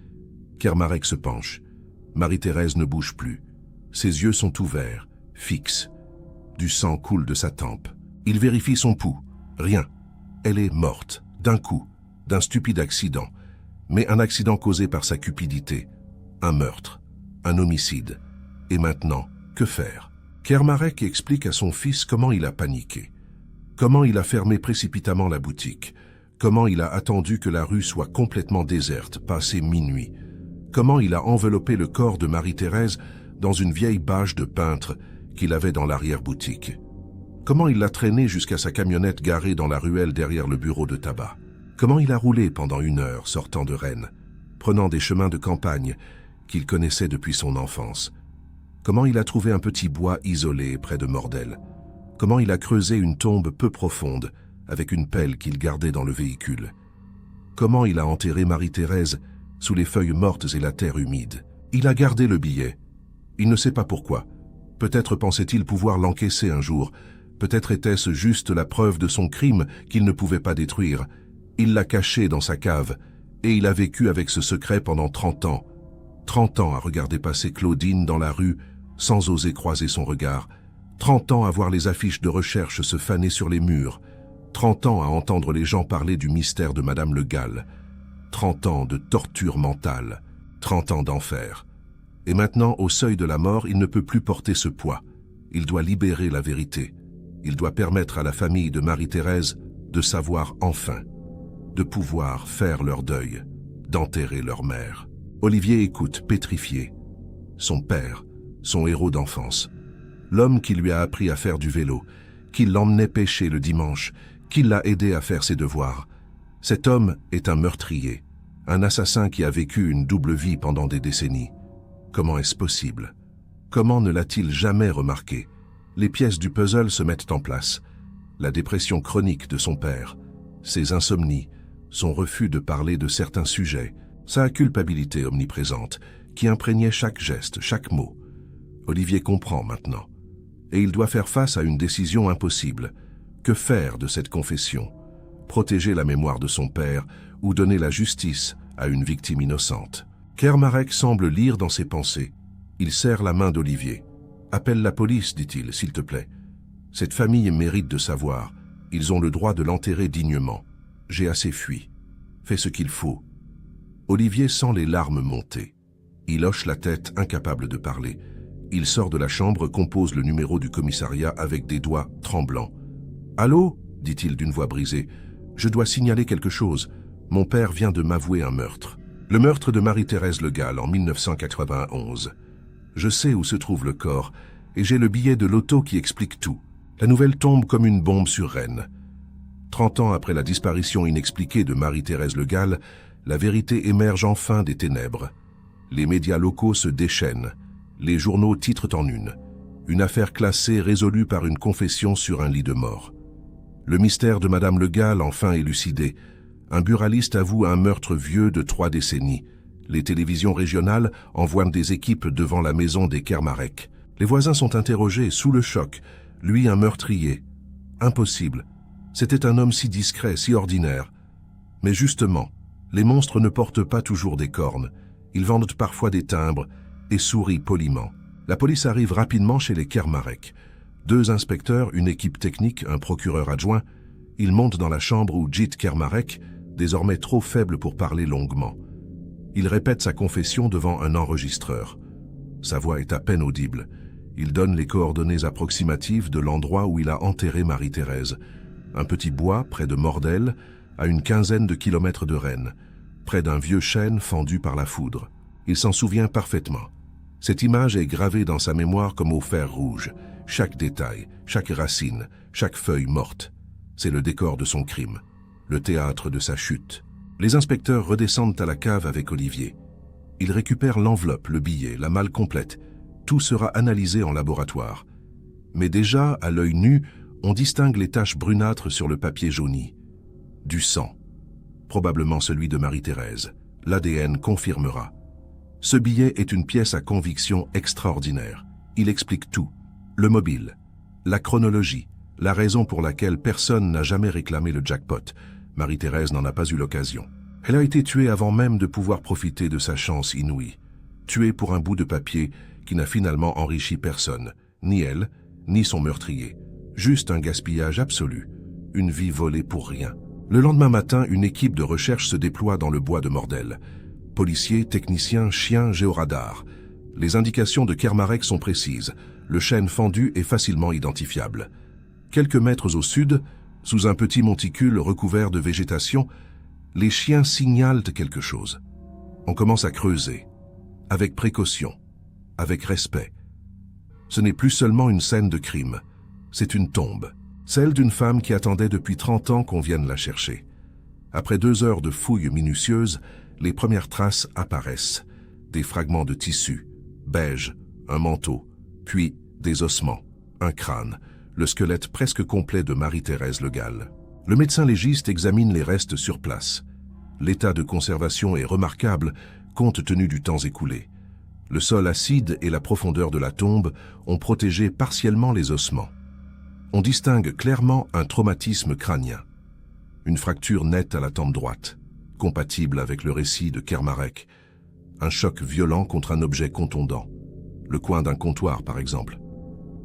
Kermarek se penche. Marie-Thérèse ne bouge plus. Ses yeux sont ouverts, fixes. Du sang coule de sa tempe. Il vérifie son pouls. Rien. Elle est morte, d'un coup, d'un stupide accident. Mais un accident causé par sa cupidité. Un meurtre. Un homicide. Et maintenant, que faire? Kermarek explique à son fils comment il a paniqué. Comment il a fermé précipitamment la boutique. Comment il a attendu que la rue soit complètement déserte, passé minuit. Comment il a enveloppé le corps de Marie-Thérèse dans une vieille bâche de peintre qu'il avait dans l'arrière-boutique. Comment il l'a traîné jusqu'à sa camionnette garée dans la ruelle derrière le bureau de tabac. Comment il a roulé pendant 1 heure sortant de Rennes, prenant des chemins de campagne qu'il connaissait depuis son enfance. Comment il a trouvé un petit bois isolé près de Mordel. Comment il a creusé une tombe peu profonde avec une pelle qu'il gardait dans le véhicule. Comment il a enterré Marie-Thérèse sous les feuilles mortes et la terre humide. Il a gardé le billet. Il ne sait pas pourquoi. Peut-être pensait-il pouvoir l'encaisser un jour, Peut-être était-ce juste la preuve de son crime qu'il ne pouvait pas détruire. Il l'a caché dans sa cave, et il a vécu avec ce secret pendant 30 ans. 30 ans à regarder passer Claudine dans la rue sans oser croiser son regard. 30 ans à voir les affiches de recherche se faner sur les murs. 30 ans à entendre les gens parler du mystère de Madame Le Gall. 30 ans de torture mentale. 30 ans d'enfer. Et maintenant, au seuil de la mort, il ne peut plus porter ce poids. Il doit libérer la vérité. Il doit permettre à la famille de Marie-Thérèse de savoir enfin, de pouvoir faire leur deuil, d'enterrer leur mère. Olivier écoute, pétrifié. Son père, son héros d'enfance. L'homme qui lui a appris à faire du vélo, qui l'emmenait pêcher le dimanche, qui l'a aidé à faire ses devoirs. Cet homme est un meurtrier, un assassin qui a vécu une double vie pendant des décennies. Comment est-ce possible? Comment ne l'a-t-il jamais remarqué? Les pièces du puzzle se mettent en place. La dépression chronique de son père, ses insomnies, son refus de parler de certains sujets, sa culpabilité omniprésente, qui imprégnait chaque geste, chaque mot. Olivier comprend maintenant. Et il doit faire face à une décision impossible. Que faire de cette confession? Protéger la mémoire de son père ou donner la justice à une victime innocente? Kermarek semble lire dans ses pensées. Il serre la main d'Olivier. « Appelle la police, dit-il, s'il te plaît. Cette famille mérite de savoir. Ils ont le droit de l'enterrer dignement. J'ai assez fui. Fais ce qu'il faut. » Olivier sent les larmes monter. Il hoche la tête, incapable de parler. Il sort de la chambre, compose le numéro du commissariat avec des doigts tremblants. « Allô ?» dit-il d'une voix brisée. « Je dois signaler quelque chose. Mon père vient de m'avouer un meurtre. Le meurtre de Marie-Thérèse Le Gall en 1991. Je sais où se trouve le corps, et j'ai le billet de l'auto qui explique tout. La nouvelle tombe comme une bombe sur Rennes. 30 ans après la disparition inexpliquée de Marie-Thérèse Le Gall, la vérité émerge enfin des ténèbres. Les médias locaux se déchaînent. Les journaux titrent en une. Une affaire classée résolue par une confession sur un lit de mort. Le mystère de Madame Le Gall enfin élucidé. Un buraliste avoue un meurtre vieux de 3 décennies. Les télévisions régionales envoient des équipes devant la maison des Kermarek. Les voisins sont interrogés, sous le choc. Lui, un meurtrier. Impossible. C'était un homme si discret, si ordinaire. Mais justement, les monstres ne portent pas toujours des cornes. Ils vendent parfois des timbres et sourient poliment. La police arrive rapidement chez les Kermarek. 2 inspecteurs, une équipe technique, un procureur adjoint. Ils montent dans la chambre où Jit Kermarek, désormais trop faible pour parler longuement. Il répète sa confession devant un enregistreur. Sa voix est à peine audible. Il donne les coordonnées approximatives de l'endroit où il a enterré Marie-Thérèse. Un petit bois, près de Mordel, à une quinzaine de kilomètres de Rennes, près d'un vieux chêne fendu par la foudre. Il s'en souvient parfaitement. Cette image est gravée dans sa mémoire comme au fer rouge. Chaque détail, chaque racine, chaque feuille morte. C'est le décor de son crime, le théâtre de sa chute. Les inspecteurs redescendent à la cave avec Olivier. Ils récupèrent l'enveloppe, le billet, la malle complète. Tout sera analysé en laboratoire. Mais déjà, à l'œil nu, on distingue les taches brunâtres sur le papier jauni. Du sang. Probablement celui de Marie-Thérèse. L'ADN confirmera. Ce billet est une pièce à conviction extraordinaire. Il explique tout. Le mobile, la chronologie, la raison pour laquelle personne n'a jamais réclamé le jackpot. Marie-Thérèse n'en a pas eu l'occasion. Elle a été tuée avant même de pouvoir profiter de sa chance inouïe. Tuée pour un bout de papier qui n'a finalement enrichi personne, ni elle, ni son meurtrier. Juste un gaspillage absolu, une vie volée pour rien. Le lendemain matin, une équipe de recherche se déploie dans le bois de Mordel. Policiers, techniciens, chiens, géoradars. Les indications de Kermarek sont précises. Le chêne fendu est facilement identifiable. Quelques mètres au sud, sous un petit monticule recouvert de végétation, les chiens signalent quelque chose. On commence à creuser, avec précaution, avec respect. Ce n'est plus seulement une scène de crime, c'est une tombe, celle d'une femme qui attendait depuis 30 ans qu'on vienne la chercher. Après 2 heures de fouilles minutieuses, les premières traces apparaissent. Des fragments de tissu, beige, un manteau, puis des ossements, un crâne, le squelette presque complet de Marie-Thérèse Le Gall. Le médecin légiste examine les restes sur place. L'état de conservation est remarquable compte tenu du temps écoulé. Le sol acide et la profondeur de la tombe ont protégé partiellement les ossements. On distingue clairement un traumatisme crânien. Une fracture nette à la tempe droite, compatible avec le récit de Kermarek. Un choc violent contre un objet contondant. Le coin d'un comptoir, par exemple.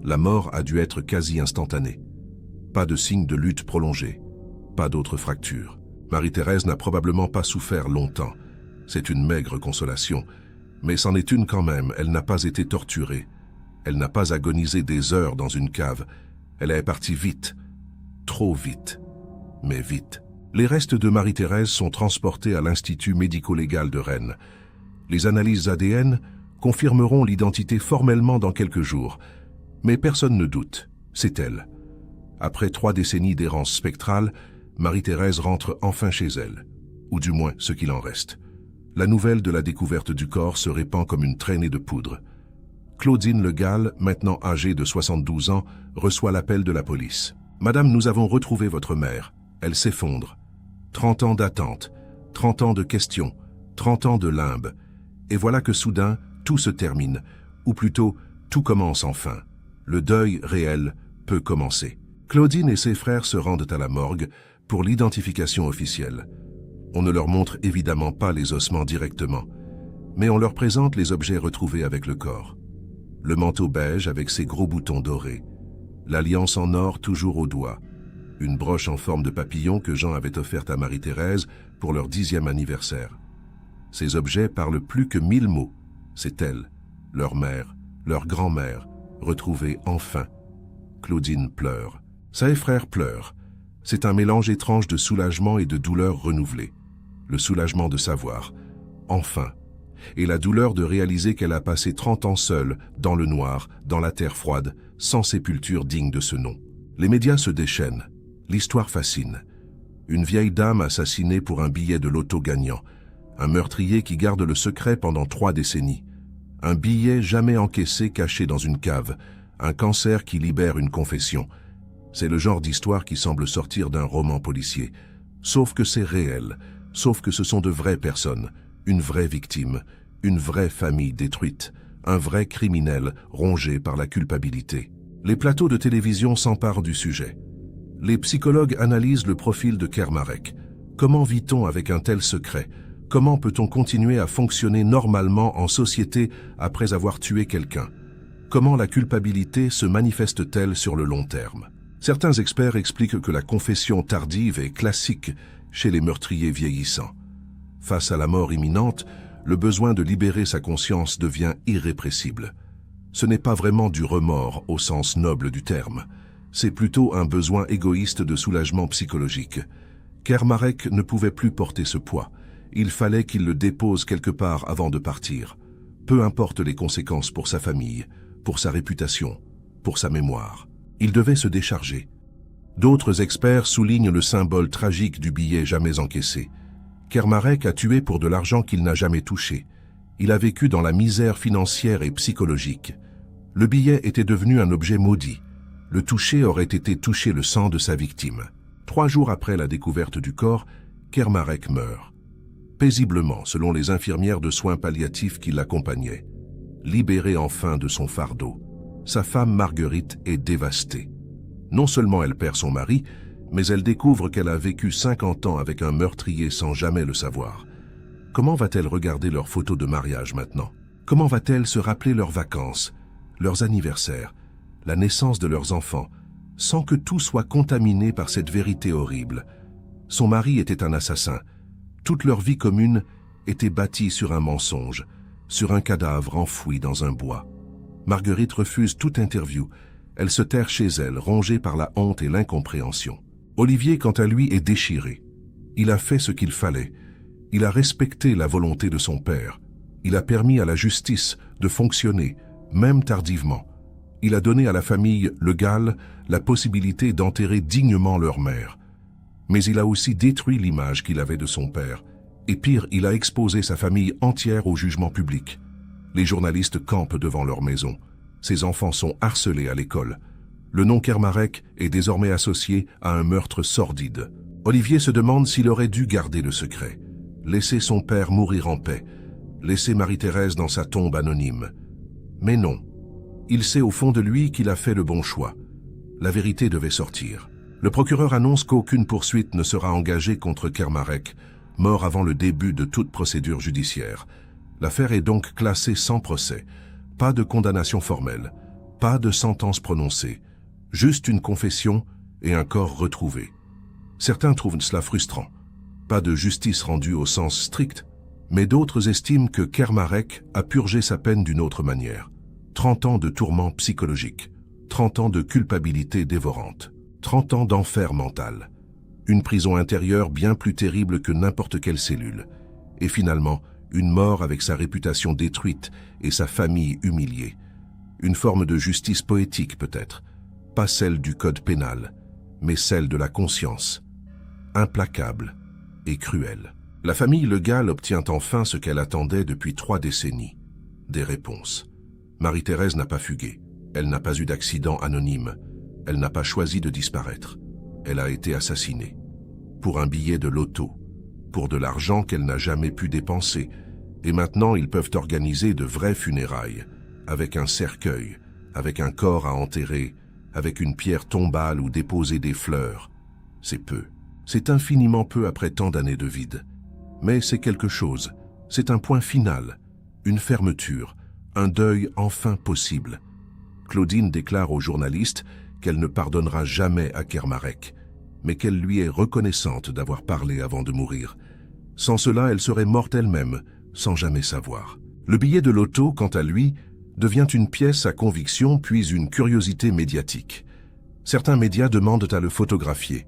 La mort a dû être quasi instantanée. Pas de signe de lutte prolongée. Pas d'autres fractures. Marie-Thérèse n'a probablement pas souffert longtemps. C'est une maigre consolation. Mais c'en est une quand même, elle n'a pas été torturée. Elle n'a pas agonisé des heures dans une cave. Elle est partie vite. Trop vite. Mais vite. Les restes de Marie-Thérèse sont transportés à l'Institut médico-légal de Rennes. Les analyses ADN confirmeront l'identité formellement dans quelques jours. Mais personne ne doute, c'est elle. Après 3 décennies d'errance spectrale, Marie-Thérèse rentre enfin chez elle. Ou du moins ce qu'il en reste. La nouvelle de la découverte du corps se répand comme une traînée de poudre. Claudine Le Gall, maintenant âgée de 72 ans, reçoit l'appel de la police. « Madame, nous avons retrouvé votre mère. » Elle s'effondre. 30 ans d'attente, 30 ans de questions, 30 ans de limbe. Et voilà que soudain, tout se termine. Ou plutôt, tout commence enfin. Le deuil réel peut commencer. Claudine et ses frères se rendent à la morgue pour l'identification officielle. On ne leur montre évidemment pas les ossements directement, mais on leur présente les objets retrouvés avec le corps. Le manteau beige avec ses gros boutons dorés, l'alliance en or toujours au doigt, une broche en forme de papillon que Jean avait offerte à Marie-Thérèse pour leur 10e anniversaire. Ces objets parlent plus que 1000 mots. C'est elle, leur mère, leur grand-mère, retrouvée enfin. Claudine pleure. Ses frères pleurent. C'est un mélange étrange de soulagement et de douleur renouvelée. Le soulagement de savoir, enfin, et la douleur de réaliser qu'elle a passé 30 ans seule, dans le noir, dans la terre froide, sans sépulture digne de ce nom. Les médias se déchaînent. L'histoire fascine. Une vieille dame assassinée pour un billet de loto gagnant. Un meurtrier qui garde le secret pendant 3 décennies. Un billet jamais encaissé caché dans une cave. Un cancer qui libère une confession. C'est le genre d'histoire qui semble sortir d'un roman policier. Sauf que c'est réel. Sauf que ce sont de vraies personnes. Une vraie victime. Une vraie famille détruite. Un vrai criminel rongé par la culpabilité. Les plateaux de télévision s'emparent du sujet. Les psychologues analysent le profil de Kermarek. Comment vit-on avec un tel secret? Comment peut-on continuer à fonctionner normalement en société après avoir tué quelqu'un? Comment la culpabilité se manifeste-t-elle sur le long terme? Certains experts expliquent que la confession tardive est classique chez les meurtriers vieillissants. Face à la mort imminente, le besoin de libérer sa conscience devient irrépressible. Ce n'est pas vraiment du remords au sens noble du terme. C'est plutôt un besoin égoïste de soulagement psychologique. Kermarek ne pouvait plus porter ce poids. Il fallait qu'il le dépose quelque part avant de partir. Peu importe les conséquences pour sa famille, pour sa réputation, pour sa mémoire. Il devait se décharger. D'autres experts soulignent le symbole tragique du billet jamais encaissé. Kermarek a tué pour de l'argent qu'il n'a jamais touché. Il a vécu dans la misère financière et psychologique. Le billet était devenu un objet maudit. Le toucher aurait été toucher le sang de sa victime. 3 jours après la découverte du corps, Kermarek meurt. Paisiblement, selon les infirmières de soins palliatifs qui l'accompagnaient. Libéré enfin de son fardeau. Sa femme Marguerite est dévastée. Non seulement elle perd son mari, mais elle découvre qu'elle a vécu 50 ans avec un meurtrier sans jamais le savoir. Comment va-t-elle regarder leurs photos de mariage maintenant? Comment va-t-elle se rappeler leurs vacances, leurs anniversaires, la naissance de leurs enfants, sans que tout soit contaminé par cette vérité horrible? Son mari était un assassin. Toute leur vie commune était bâtie sur un mensonge, sur un cadavre enfoui dans un bois. Marguerite refuse toute interview. Elle se terre chez elle, rongée par la honte et l'incompréhension. Olivier, quant à lui, est déchiré. Il a fait ce qu'il fallait. Il a respecté la volonté de son père. Il a permis à la justice de fonctionner, même tardivement. Il a donné à la famille Le Gall la possibilité d'enterrer dignement leur mère. Mais il a aussi détruit l'image qu'il avait de son père. Et pire, il a exposé sa famille entière au jugement public. Les journalistes campent devant leur maison. Ses enfants sont harcelés à l'école. Le nom Kermarek est désormais associé à un meurtre sordide. Olivier se demande s'il aurait dû garder le secret, laisser son père mourir en paix, laisser Marie-Thérèse dans sa tombe anonyme. Mais non. Il sait au fond de lui qu'il a fait le bon choix. La vérité devait sortir. Le procureur annonce qu'aucune poursuite ne sera engagée contre Kermarek, mort avant le début de toute procédure judiciaire. L'affaire est donc classée sans procès. Pas de condamnation formelle, pas de sentence prononcée, juste une confession et un corps retrouvé. Certains trouvent cela frustrant. Pas de justice rendue au sens strict, mais d'autres estiment que Kermarek a purgé sa peine d'une autre manière. 30 ans de tourments psychologiques, 30 ans de culpabilité dévorante, 30 ans d'enfer mental. Une prison intérieure bien plus terrible que n'importe quelle cellule. Et finalement, une mort avec sa réputation détruite et sa famille humiliée. Une forme de justice poétique peut-être, pas celle du code pénal, mais celle de la conscience. Implacable et cruelle. La famille Le Gall obtient enfin ce qu'elle attendait depuis 3 décennies. Des réponses. Marie-Thérèse n'a pas fugué. Elle n'a pas eu d'accident anonyme. Elle n'a pas choisi de disparaître. Elle a été assassinée. Pour un billet de loto. Pour de l'argent qu'elle n'a jamais pu dépenser. Et maintenant, ils peuvent organiser de vraies funérailles. Avec un cercueil, avec un corps à enterrer, avec une pierre tombale où déposer des fleurs. C'est peu. C'est infiniment peu après tant d'années de vide. Mais c'est quelque chose. C'est un point final. Une fermeture. Un deuil enfin possible. Claudine déclare aux journalistes qu'elle ne pardonnera jamais à Kermarek, mais qu'elle lui est reconnaissante d'avoir parlé avant de mourir. Sans cela, elle serait morte elle-même, sans jamais savoir. Le billet de loto, quant à lui, devient une pièce à conviction puis une curiosité médiatique. Certains médias demandent à le photographier.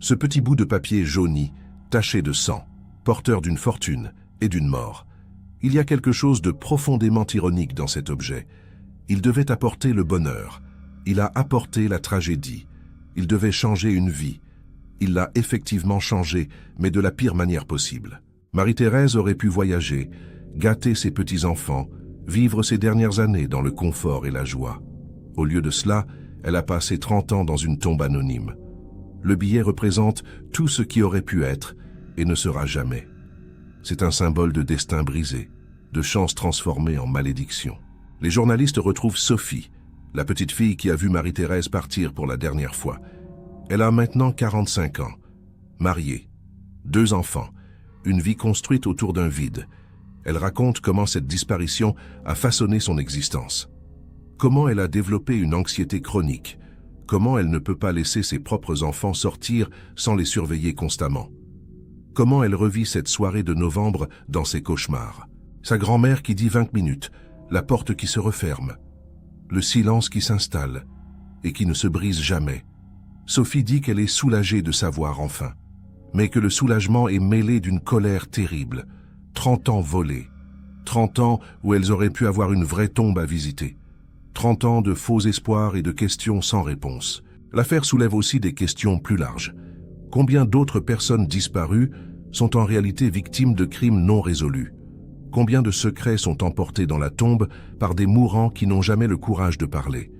Ce petit bout de papier jauni, taché de sang, porteur d'une fortune et d'une mort. Il y a quelque chose de profondément ironique dans cet objet. Il devait apporter le bonheur. Il a apporté la tragédie. Il devait changer une vie. Il l'a effectivement changée, mais de la pire manière possible. Marie-Thérèse aurait pu voyager, gâter ses petits-enfants, vivre ses dernières années dans le confort et la joie. Au lieu de cela, elle a passé 30 ans dans une tombe anonyme. Le billet représente tout ce qui aurait pu être et ne sera jamais. C'est un symbole de destin brisé, de chance transformée en malédiction. Les journalistes retrouvent Sophie, la petite fille qui a vu Marie-Thérèse partir pour la dernière fois. Elle a maintenant 45 ans, mariée, 2 enfants, une vie construite autour d'un vide. Elle raconte comment cette disparition a façonné son existence. Comment elle a développé une anxiété chronique. Comment elle ne peut pas laisser ses propres enfants sortir sans les surveiller constamment. Comment elle revit cette soirée de novembre dans ses cauchemars. Sa grand-mère qui dit 20 minutes, la porte qui se referme, le silence qui s'installe et qui ne se brise jamais. Sophie dit qu'elle est soulagée de savoir enfin, mais que le soulagement est mêlé d'une colère terrible. 30 ans volés, 30 ans où elles auraient pu avoir une vraie tombe à visiter, 30 ans de faux espoirs et de questions sans réponse. L'affaire soulève aussi des questions plus larges. Combien d'autres personnes disparues sont en réalité victimes de crimes non résolus? Combien de secrets sont emportés dans la tombe par des mourants qui n'ont jamais le courage de parler?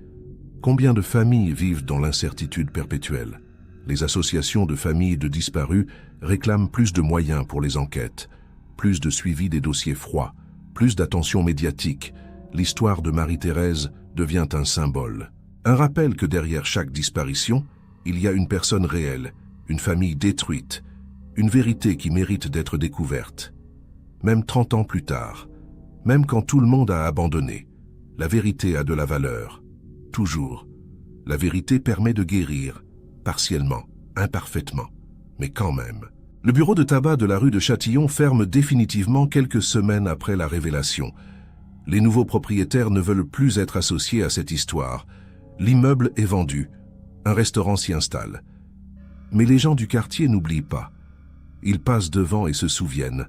Combien de familles vivent dans l'incertitude perpétuelle? Les associations de familles de disparus réclament plus de moyens pour les enquêtes, plus de suivi des dossiers froids, plus d'attention médiatique. L'histoire de Marie-Thérèse devient un symbole. Un rappel que derrière chaque disparition, il y a une personne réelle, une famille détruite, une vérité qui mérite d'être découverte. Même 30 ans plus tard, même quand tout le monde a abandonné, la vérité a de la valeur. Toujours. La vérité permet de guérir, partiellement, imparfaitement, mais quand même. Le bureau de tabac de la rue de Châtillon ferme définitivement quelques semaines après la révélation. Les nouveaux propriétaires ne veulent plus être associés à cette histoire. L'immeuble est vendu. Un restaurant s'y installe. Mais les gens du quartier n'oublient pas. Ils passent devant et se souviennent.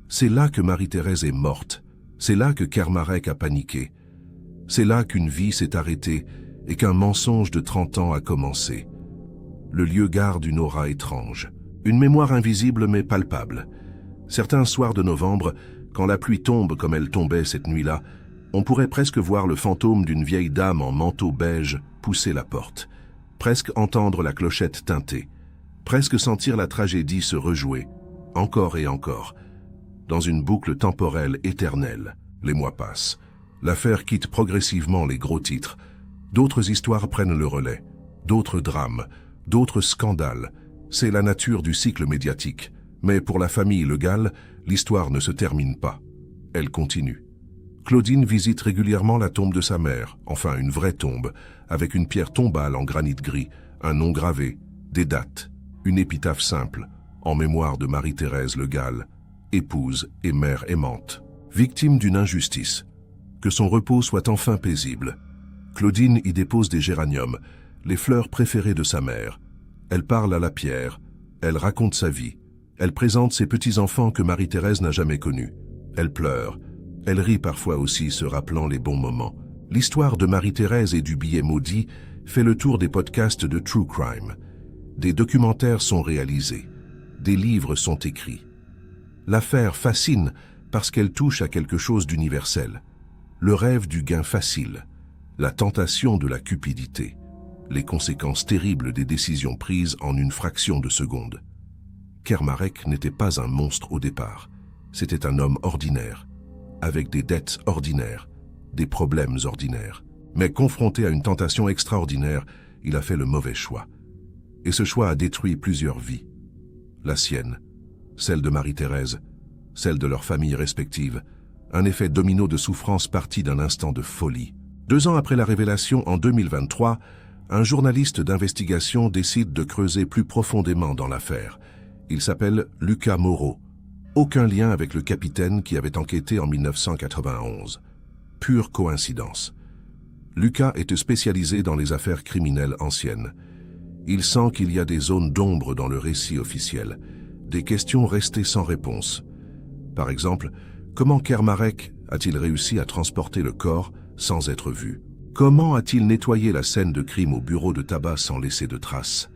C'est là que Marie-Thérèse est morte. C'est là que Kermarek a paniqué. C'est là qu'une vie s'est arrêtée et qu'un mensonge de 30 ans a commencé. Le lieu garde une aura étrange. Une mémoire invisible mais palpable. Certains soirs de novembre, quand la pluie tombe comme elle tombait cette nuit-là, on pourrait presque voir le fantôme d'une vieille dame en manteau beige pousser la porte, presque entendre la clochette tinter, presque sentir la tragédie se rejouer, encore et encore. Dans une boucle temporelle éternelle, les mois passent. L'affaire quitte progressivement les gros titres. D'autres histoires prennent le relais. d'autres drames, d'autres scandales. C'est la nature du cycle médiatique. Mais pour la famille Le Gall, l'histoire ne se termine pas. Elle continue. Claudine visite régulièrement la tombe de sa mère, enfin une vraie tombe, avec une pierre tombale en granit gris, un nom gravé, des dates, une épitaphe simple, en mémoire de Marie-Thérèse Le Gall, épouse et mère aimante, victime d'une injustice. Que son repos soit enfin paisible. Claudine y dépose des géraniums, les fleurs préférées de sa mère. Elle parle à la pierre, elle raconte sa vie, elle présente ses petits-enfants que Marie-Thérèse n'a jamais connus. Elle pleure, elle rit parfois aussi, se rappelant les bons moments. L'histoire de Marie-Thérèse et du billet maudit fait le tour des podcasts de True Crime. Des documentaires sont réalisés, des livres sont écrits. L'affaire fascine parce qu'elle touche à quelque chose d'universel. Le rêve du gain facile, la tentation de la cupidité, les conséquences terribles des décisions prises en une fraction de seconde. Kermarek n'était pas un monstre au départ, c'était un homme ordinaire, avec des dettes ordinaires, des problèmes ordinaires. Mais confronté à une tentation extraordinaire, il a fait le mauvais choix. Et ce choix a détruit plusieurs vies. La sienne, celle de Marie-Thérèse, celle de leurs familles respectives, un effet domino de souffrance parti d'un instant de folie. 2 ans après la révélation, en 2023, un journaliste d'investigation décide de creuser plus profondément dans l'affaire. Il s'appelle Lucas Moreau. Aucun lien avec le capitaine qui avait enquêté en 1991. Pure coïncidence. Lucas était spécialisé dans les affaires criminelles anciennes. Il sent qu'il y a des zones d'ombre dans le récit officiel, des questions restées sans réponse. Par exemple, comment Kermarek a-t-il réussi à transporter le corps sans être vu? Comment a-t-il nettoyé la scène de crime au bureau de tabac sans laisser de traces?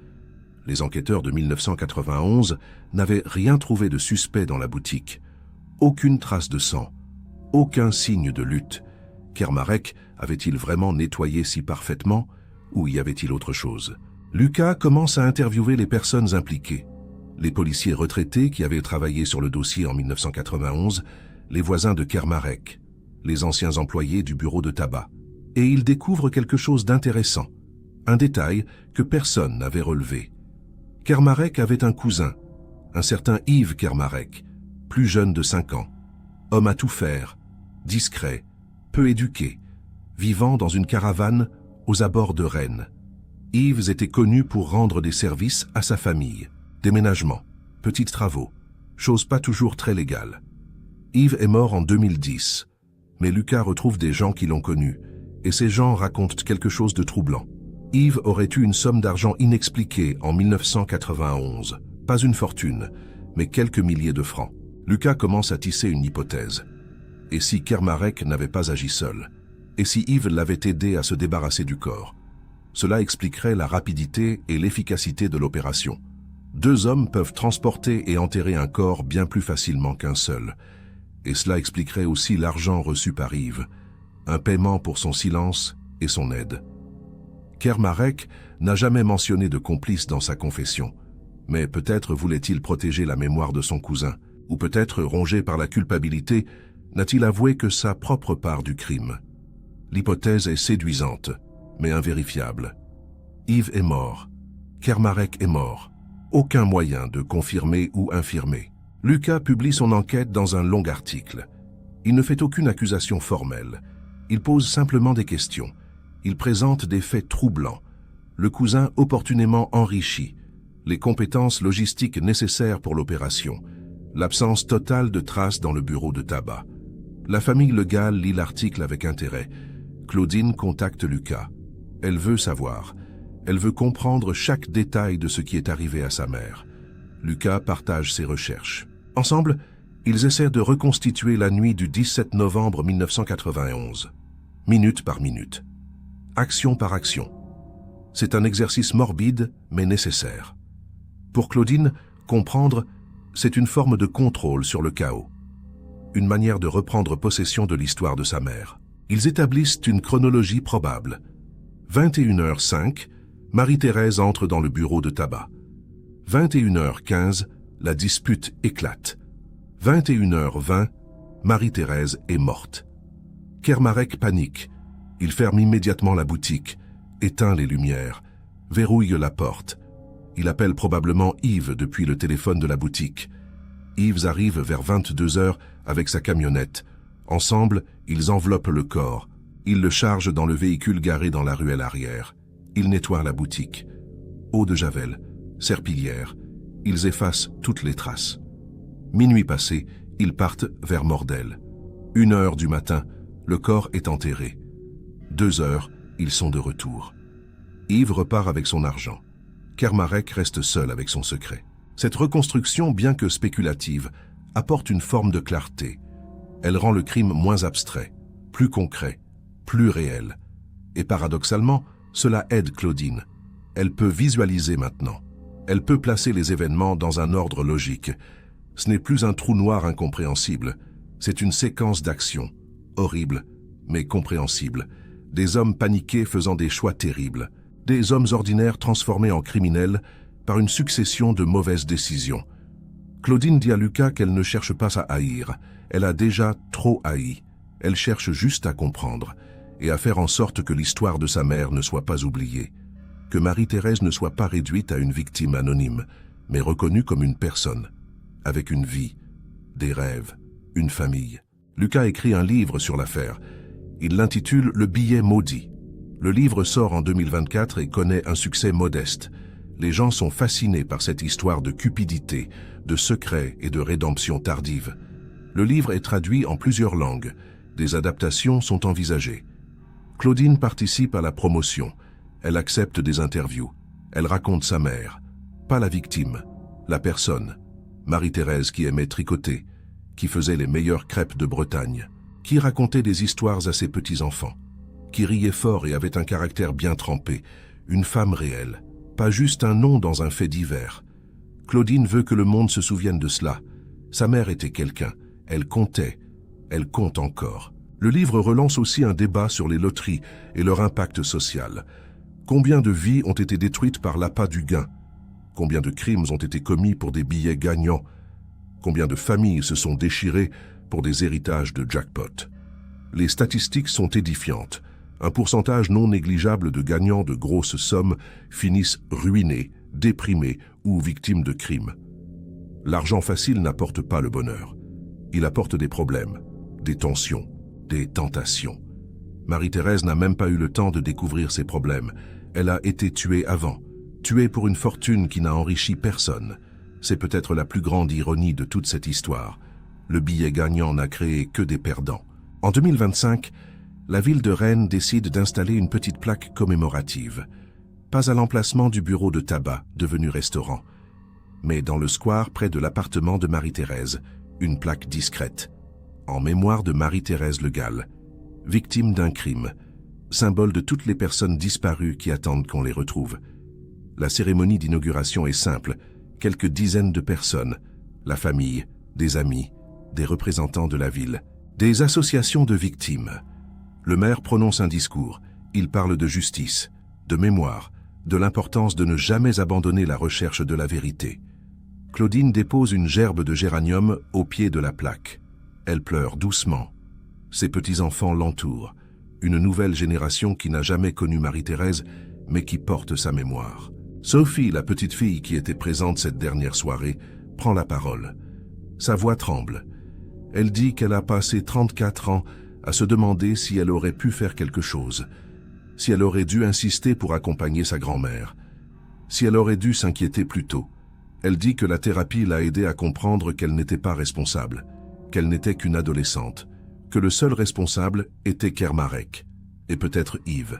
Les enquêteurs de 1991 n'avaient rien trouvé de suspect dans la boutique. Aucune trace de sang, aucun signe de lutte. Kermarek avait-il vraiment nettoyé si parfaitement, ou y avait-il autre chose? Lucas commence à interviewer les personnes impliquées. Les policiers retraités qui avaient travaillé sur le dossier en 1991, les voisins de Kermarek, les anciens employés du bureau de tabac. Et il découvre quelque chose d'intéressant, un détail que personne n'avait relevé. Kermarek avait un cousin, un certain Yves Kermarek, plus jeune de 5 ans, homme à tout faire, discret, peu éduqué, vivant dans une caravane aux abords de Rennes. Yves était connu pour rendre des services à sa famille, déménagement, petits travaux, chose pas toujours très légale. Yves est mort en 2010, mais Lucas retrouve des gens qui l'ont connu, et ces gens racontent quelque chose de troublant. Yves aurait eu une somme d'argent inexpliquée en 1991. Pas une fortune, mais quelques milliers de francs. Lucas commence à tisser une hypothèse. Et si Kermarek n'avait pas agi seul? Et si Yves l'avait aidé à se débarrasser du corps? Cela expliquerait la rapidité et l'efficacité de l'opération. 2 hommes peuvent transporter et enterrer un corps bien plus facilement qu'un seul. Et cela expliquerait aussi l'argent reçu par Yves, un paiement pour son silence et son aide. Kermarek n'a jamais mentionné de complice dans sa confession, mais peut-être voulait-il protéger la mémoire de son cousin, ou peut-être, rongé par la culpabilité, n'a-t-il avoué que sa propre part du crime. L'hypothèse est séduisante, mais invérifiable. Yves est mort, Kermarek est mort. Aucun moyen de confirmer ou infirmer. Lucas publie son enquête dans un long article. Il ne fait aucune accusation formelle. Il pose simplement des questions. Il présente des faits troublants. Le cousin opportunément enrichi. Les compétences logistiques nécessaires pour l'opération. L'absence totale de traces dans le bureau de tabac. La famille Le Gall lit l'article avec intérêt. Claudine contacte Lucas. Elle veut savoir. Elle veut comprendre chaque détail de ce qui est arrivé à sa mère. Lucas partage ses recherches. Ensemble, ils essaient de reconstituer la nuit du 17 novembre 1991. Minute par minute. Action par action. C'est un exercice morbide, mais nécessaire. Pour Claudine, comprendre, c'est une forme de contrôle sur le chaos. Une manière de reprendre possession de l'histoire de sa mère. Ils établissent une chronologie probable. 21h05, Marie-Thérèse entre dans le bureau de tabac. 21h15, la dispute éclate. 21h20, Marie-Thérèse est morte. Kermarek panique. Il ferme immédiatement la boutique, éteint les lumières, verrouille la porte. Il appelle probablement Yves depuis le téléphone de la boutique. Yves arrive vers 22 heures avec sa camionnette. Ensemble, ils enveloppent le corps. Ils le chargent dans le véhicule garé dans la ruelle arrière. Ils nettoient la boutique. Eau de javel, serpillière. Ils effacent toutes les traces. Minuit passé, ils partent vers Mordel. 1 heure du matin, le corps est enterré. 2 heures, ils sont de retour. Yves repart avec son argent. Kermarek reste seul avec son secret. Cette reconstruction, bien que spéculative, apporte une forme de clarté. Elle rend le crime moins abstrait, plus concret, plus réel. Et paradoxalement, cela aide Claudine. Elle peut visualiser maintenant. Elle peut placer les événements dans un ordre logique. Ce n'est plus un trou noir incompréhensible. C'est une séquence d'actions, horrible, mais compréhensible. Des hommes paniqués faisant des choix terribles. Des hommes ordinaires transformés en criminels par une succession de mauvaises décisions. Claudine dit à Lucas qu'elle ne cherche pas à haïr. Elle a déjà trop haï. Elle cherche juste à comprendre et à faire en sorte que l'histoire de sa mère ne soit pas oubliée. Que Marie-Thérèse ne soit pas réduite à une victime anonyme, mais reconnue comme une personne, avec une vie, des rêves, une famille. Lucas écrit un livre sur l'affaire. Il l'intitule « Le billet maudit ». Le livre sort en 2024 et connaît un succès modeste. Les gens sont fascinés par cette histoire de cupidité, de secret et de rédemption tardive. Le livre est traduit en plusieurs langues. Des adaptations sont envisagées. Claudine participe à la promotion. Elle accepte des interviews. Elle raconte sa mère. Pas la victime, la personne. Marie-Thérèse qui aimait tricoter, qui faisait les meilleures crêpes de Bretagne, qui racontait des histoires à ses petits-enfants, qui riait fort et avait un caractère bien trempé, une femme réelle, pas juste un nom dans un fait divers. Claudine veut que le monde se souvienne de cela. Sa mère était quelqu'un, elle comptait, elle compte encore. Le livre relance aussi un débat sur les loteries et leur impact social. Combien de vies ont été détruites par l'appât du gain? Combien de crimes ont été commis pour des billets gagnants? Combien de familles se sont déchirées pour des héritages de jackpot? Les statistiques sont édifiantes. Un pourcentage non négligeable de gagnants de grosses sommes finissent ruinés, déprimés ou victimes de crimes. L'argent facile n'apporte pas le bonheur. Il apporte des problèmes, des tensions, des tentations. Marie-Thérèse n'a même pas eu le temps de découvrir ses problèmes. Elle a été tuée avant, tuée pour une fortune qui n'a enrichi personne. C'est peut-être la plus grande ironie de toute cette histoire. Le billet gagnant n'a créé que des perdants. En 2025, la ville de Rennes décide d'installer une petite plaque commémorative. Pas à l'emplacement du bureau de tabac, devenu restaurant, mais dans le square près de l'appartement de Marie-Thérèse, une plaque discrète, en mémoire de Marie-Thérèse Le Gall, victime d'un crime, symbole de toutes les personnes disparues qui attendent qu'on les retrouve. La cérémonie d'inauguration est simple, quelques dizaines de personnes, la famille, des amis, des représentants de la ville, des associations de victimes. Le maire prononce un discours. Il parle de justice, de mémoire, de l'importance de ne jamais abandonner la recherche de la vérité. Claudine dépose une gerbe de géranium au pied de la plaque. Elle pleure doucement. Ses petits-enfants l'entourent. Une nouvelle génération qui n'a jamais connu Marie-Thérèse, mais qui porte sa mémoire. Sophie, la petite fille qui était présente cette dernière soirée, prend la parole. Sa voix tremble. Elle dit qu'elle a passé 34 ans à se demander si elle aurait pu faire quelque chose, si elle aurait dû insister pour accompagner sa grand-mère, si elle aurait dû s'inquiéter plus tôt. Elle dit que la thérapie l'a aidée à comprendre qu'elle n'était pas responsable, qu'elle n'était qu'une adolescente, que le seul responsable était Kermarek, et peut-être Yves,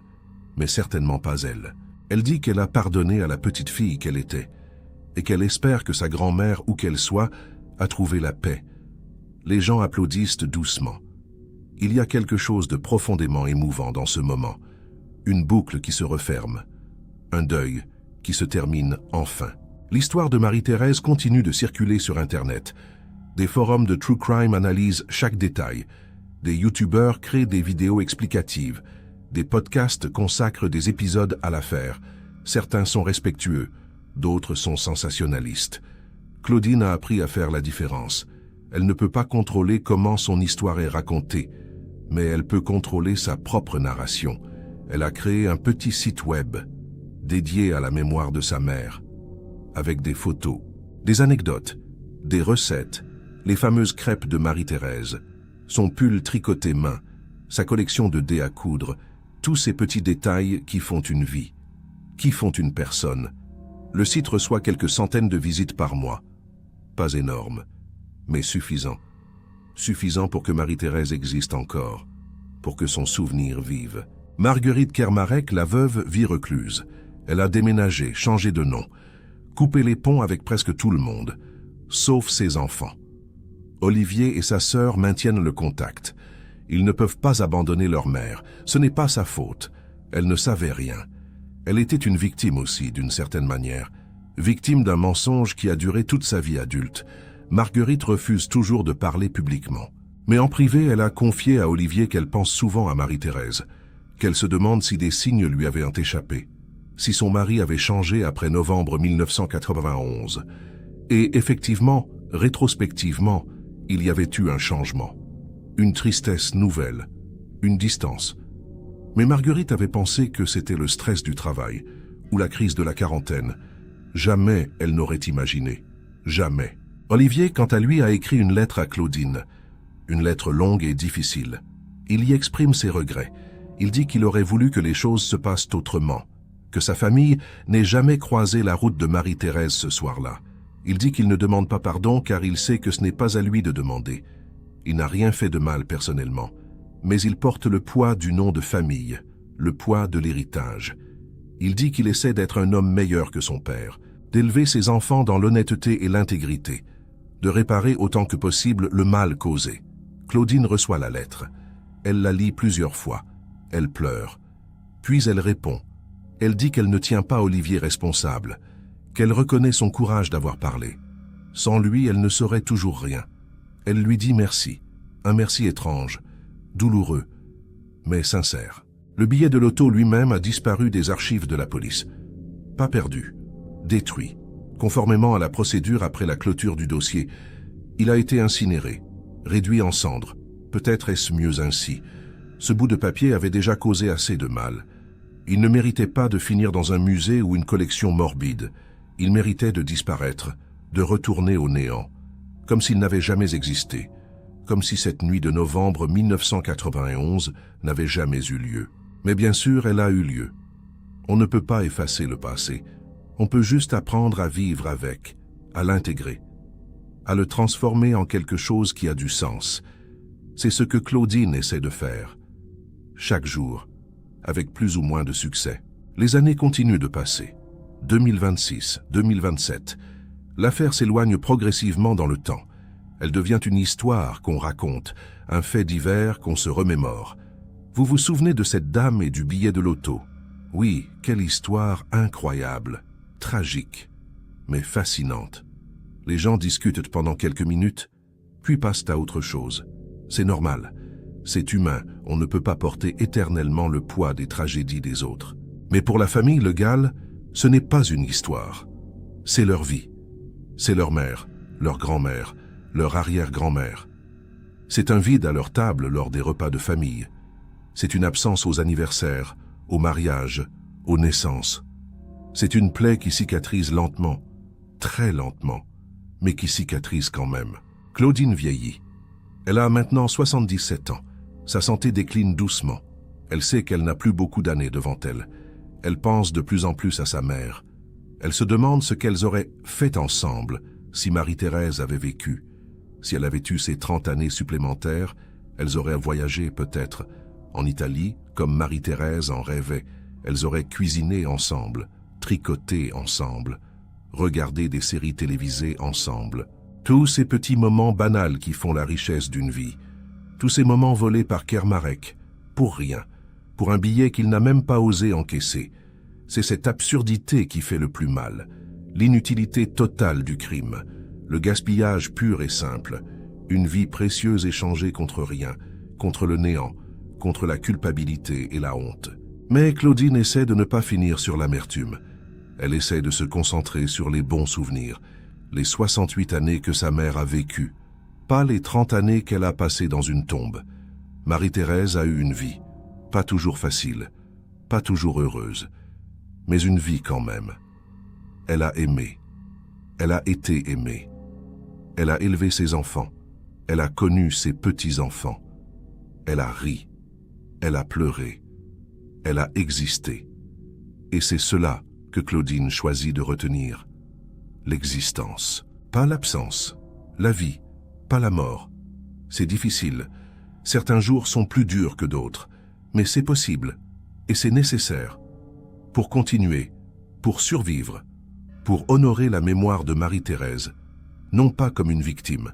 mais certainement pas elle. Elle dit qu'elle a pardonné à la petite fille qu'elle était, et qu'elle espère que sa grand-mère, où qu'elle soit, a trouvé la paix. Les gens applaudissent doucement. Il y a quelque chose de profondément émouvant dans ce moment. Une boucle qui se referme. Un deuil qui se termine enfin. L'histoire de Marie-Thérèse continue de circuler sur Internet. Des forums de true crime analysent chaque détail. Des youtubeurs créent des vidéos explicatives. Des podcasts consacrent des épisodes à l'affaire. Certains sont respectueux, d'autres sont sensationnalistes. Claudine a appris à faire la différence. Elle ne peut pas contrôler comment son histoire est racontée, mais elle peut contrôler sa propre narration. Elle a créé un petit site web, dédié à la mémoire de sa mère, avec des photos, des anecdotes, des recettes, les fameuses crêpes de Marie-Thérèse, son pull tricoté main, sa collection de dés à coudre, tous ces petits détails qui font une vie, qui font une personne. Le site reçoit quelques centaines de visites par mois. Pas énorme, mais suffisant. Suffisant pour que Marie-Thérèse existe encore, pour que son souvenir vive. Marguerite Kermarec, la veuve, vit recluse. Elle a déménagé, changé de nom, coupé les ponts avec presque tout le monde, sauf ses enfants. Olivier et sa sœur maintiennent le contact. Ils ne peuvent pas abandonner leur mère. Ce n'est pas sa faute. Elle ne savait rien. Elle était une victime aussi, d'une certaine manière. Victime d'un mensonge qui a duré toute sa vie adulte. Marguerite refuse toujours de parler publiquement. Mais en privé, elle a confié à Olivier qu'elle pense souvent à Marie-Thérèse, qu'elle se demande si des signes lui avaient échappé, si son mari avait changé après novembre 1991. Et effectivement, rétrospectivement, il y avait eu un changement. Une tristesse nouvelle, une distance. Mais Marguerite avait pensé que c'était le stress du travail, ou la crise de la quarantaine. Jamais elle n'aurait imaginé. Jamais. Olivier, quant à lui, a écrit une lettre à Claudine. Une lettre longue et difficile. Il y exprime ses regrets. Il dit qu'il aurait voulu que les choses se passent autrement, que sa famille n'ait jamais croisé la route de Marie-Thérèse ce soir-là. Il dit qu'il ne demande pas pardon car il sait que ce n'est pas à lui de demander. Il n'a rien fait de mal personnellement, mais il porte le poids du nom de famille, le poids de l'héritage. Il dit qu'il essaie d'être un homme meilleur que son père, d'élever ses enfants dans l'honnêteté et l'intégrité, de réparer autant que possible le mal causé. Claudine reçoit la lettre. Elle la lit plusieurs fois. Elle pleure. Puis elle répond. Elle dit qu'elle ne tient pas Olivier responsable, qu'elle reconnaît son courage d'avoir parlé. Sans lui, elle ne saurait toujours rien. Elle lui dit merci. Un merci étrange, douloureux, mais sincère. Le billet de l'auto lui-même a disparu des archives de la police. Pas perdu, détruit. Conformément à la procédure après la clôture du dossier, il a été incinéré, réduit en cendres. Peut-être est-ce mieux ainsi. Ce bout de papier avait déjà causé assez de mal. Il ne méritait pas de finir dans un musée ou une collection morbide. Il méritait de disparaître, de retourner au néant, comme s'il n'avait jamais existé, comme si cette nuit de novembre 1991 n'avait jamais eu lieu. Mais bien sûr, elle a eu lieu. On ne peut pas effacer le passé. On peut juste apprendre à vivre avec, à l'intégrer, à le transformer en quelque chose qui a du sens. C'est ce que Claudine essaie de faire. Chaque jour, avec plus ou moins de succès. Les années continuent de passer. 2026, 2027. L'affaire s'éloigne progressivement dans le temps. Elle devient une histoire qu'on raconte, un fait divers qu'on se remémore. Vous vous souvenez de cette dame et du billet de l'auto? Oui, quelle histoire incroyable, tragique, mais fascinante. Les gens discutent pendant quelques minutes, puis passent à autre chose. C'est normal, c'est humain, on ne peut pas porter éternellement le poids des tragédies des autres. Mais pour la famille Le Gall, ce n'est pas une histoire. C'est leur vie. C'est leur mère, leur grand-mère, leur arrière-grand-mère. C'est un vide à leur table lors des repas de famille. C'est une absence aux anniversaires, aux mariages, aux naissances. C'est une plaie qui cicatrise lentement, très lentement, mais qui cicatrise quand même. Claudine vieillit. Elle a maintenant 77 ans. Sa santé décline doucement. Elle sait qu'elle n'a plus beaucoup d'années devant elle. Elle pense de plus en plus à sa mère. Elle se demande ce qu'elles auraient fait ensemble si Marie-Thérèse avait vécu. Si elle avait eu ces 30 années supplémentaires, elles auraient voyagé peut-être en Italie, comme Marie-Thérèse en rêvait. Elles auraient cuisiné ensemble, tricoté ensemble, regardé des séries télévisées ensemble. Tous ces petits moments banals qui font la richesse d'une vie. Tous ces moments volés par Kermarec, pour rien, pour un billet qu'il n'a même pas osé encaisser. C'est cette absurdité qui fait le plus mal, l'inutilité totale du crime, le gaspillage pur et simple, une vie précieuse échangée contre rien, contre le néant, contre la culpabilité et la honte. Mais Claudine essaie de ne pas finir sur l'amertume. Elle essaie de se concentrer sur les bons souvenirs, les 68 années que sa mère a vécues, pas les 30 années qu'elle a passées dans une tombe. Marie-Thérèse a eu une vie, pas toujours facile, pas toujours heureuse. mais une vie quand même. Elle a aimé. Elle a été aimée. Elle a élevé ses enfants. Elle a connu ses petits-enfants. Elle a ri. Elle a pleuré. Elle a existé. Et c'est cela que Claudine choisit de retenir. L'existence, pas l'absence. La vie, pas la mort. C'est difficile. Certains jours sont plus durs que d'autres. Mais c'est possible. Et c'est nécessaire. Pour continuer, pour survivre, pour honorer la mémoire de Marie-Thérèse, non pas comme une victime,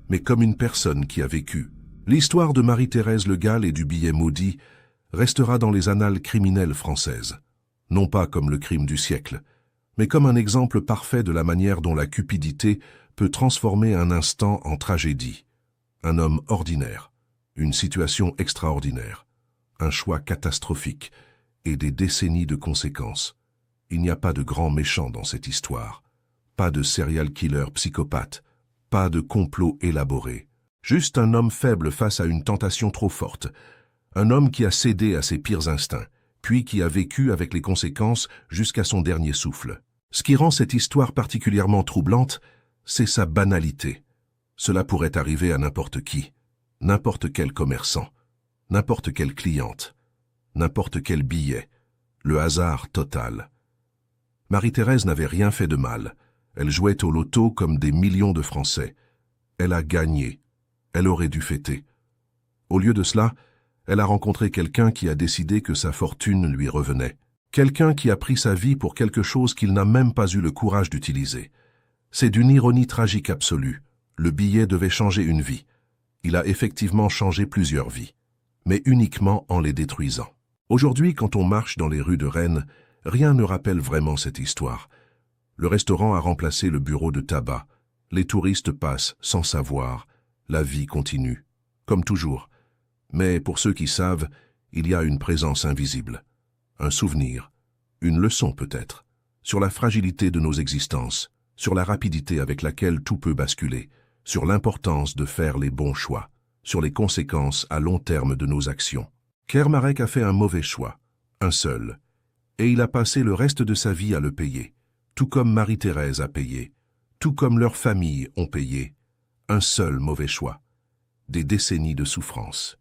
mais comme une personne qui a vécu. L'histoire de Marie-Thérèse Le Gall et du billet maudit restera dans les annales criminelles françaises, non pas comme le crime du siècle, mais comme un exemple parfait de la manière dont la cupidité peut transformer un instant en tragédie. Un homme ordinaire, une situation extraordinaire, un choix catastrophique et des décennies de conséquences. Il n'y a pas de grand méchant dans cette histoire, pas de serial killer psychopathe, pas de complot élaboré. Juste un homme faible face à une tentation trop forte, un homme qui a cédé à ses pires instincts, puis qui a vécu avec les conséquences jusqu'à son dernier souffle. Ce qui rend cette histoire particulièrement troublante, c'est sa banalité. Cela pourrait arriver à n'importe qui, n'importe quel commerçant, n'importe quelle cliente, n'importe quel billet, le hasard total. Marie-Thérèse n'avait rien fait de mal. Elle jouait au loto comme des millions de Français. Elle a gagné. Elle aurait dû fêter. Au lieu de cela, elle a rencontré quelqu'un qui a décidé que sa fortune lui revenait. Quelqu'un qui a pris sa vie pour quelque chose qu'il n'a même pas eu le courage d'utiliser. C'est d'une ironie tragique absolue. Le billet devait changer une vie. Il a effectivement changé plusieurs vies, mais uniquement en les détruisant. Aujourd'hui, quand on marche dans les rues de Rennes, rien ne rappelle vraiment cette histoire. Le restaurant a remplacé le bureau de tabac. Les touristes passent sans savoir. La vie continue, comme toujours. Mais pour ceux qui savent, il y a une présence invisible. Un souvenir, une leçon peut-être, sur la fragilité de nos existences, sur la rapidité avec laquelle tout peut basculer, sur l'importance de faire les bons choix, sur les conséquences à long terme de nos actions. Kermarek a fait un mauvais choix, un seul, et il a passé le reste de sa vie à le payer, tout comme Marie-Thérèse a payé, tout comme leurs familles ont payé. Un seul mauvais choix, des décennies de souffrance.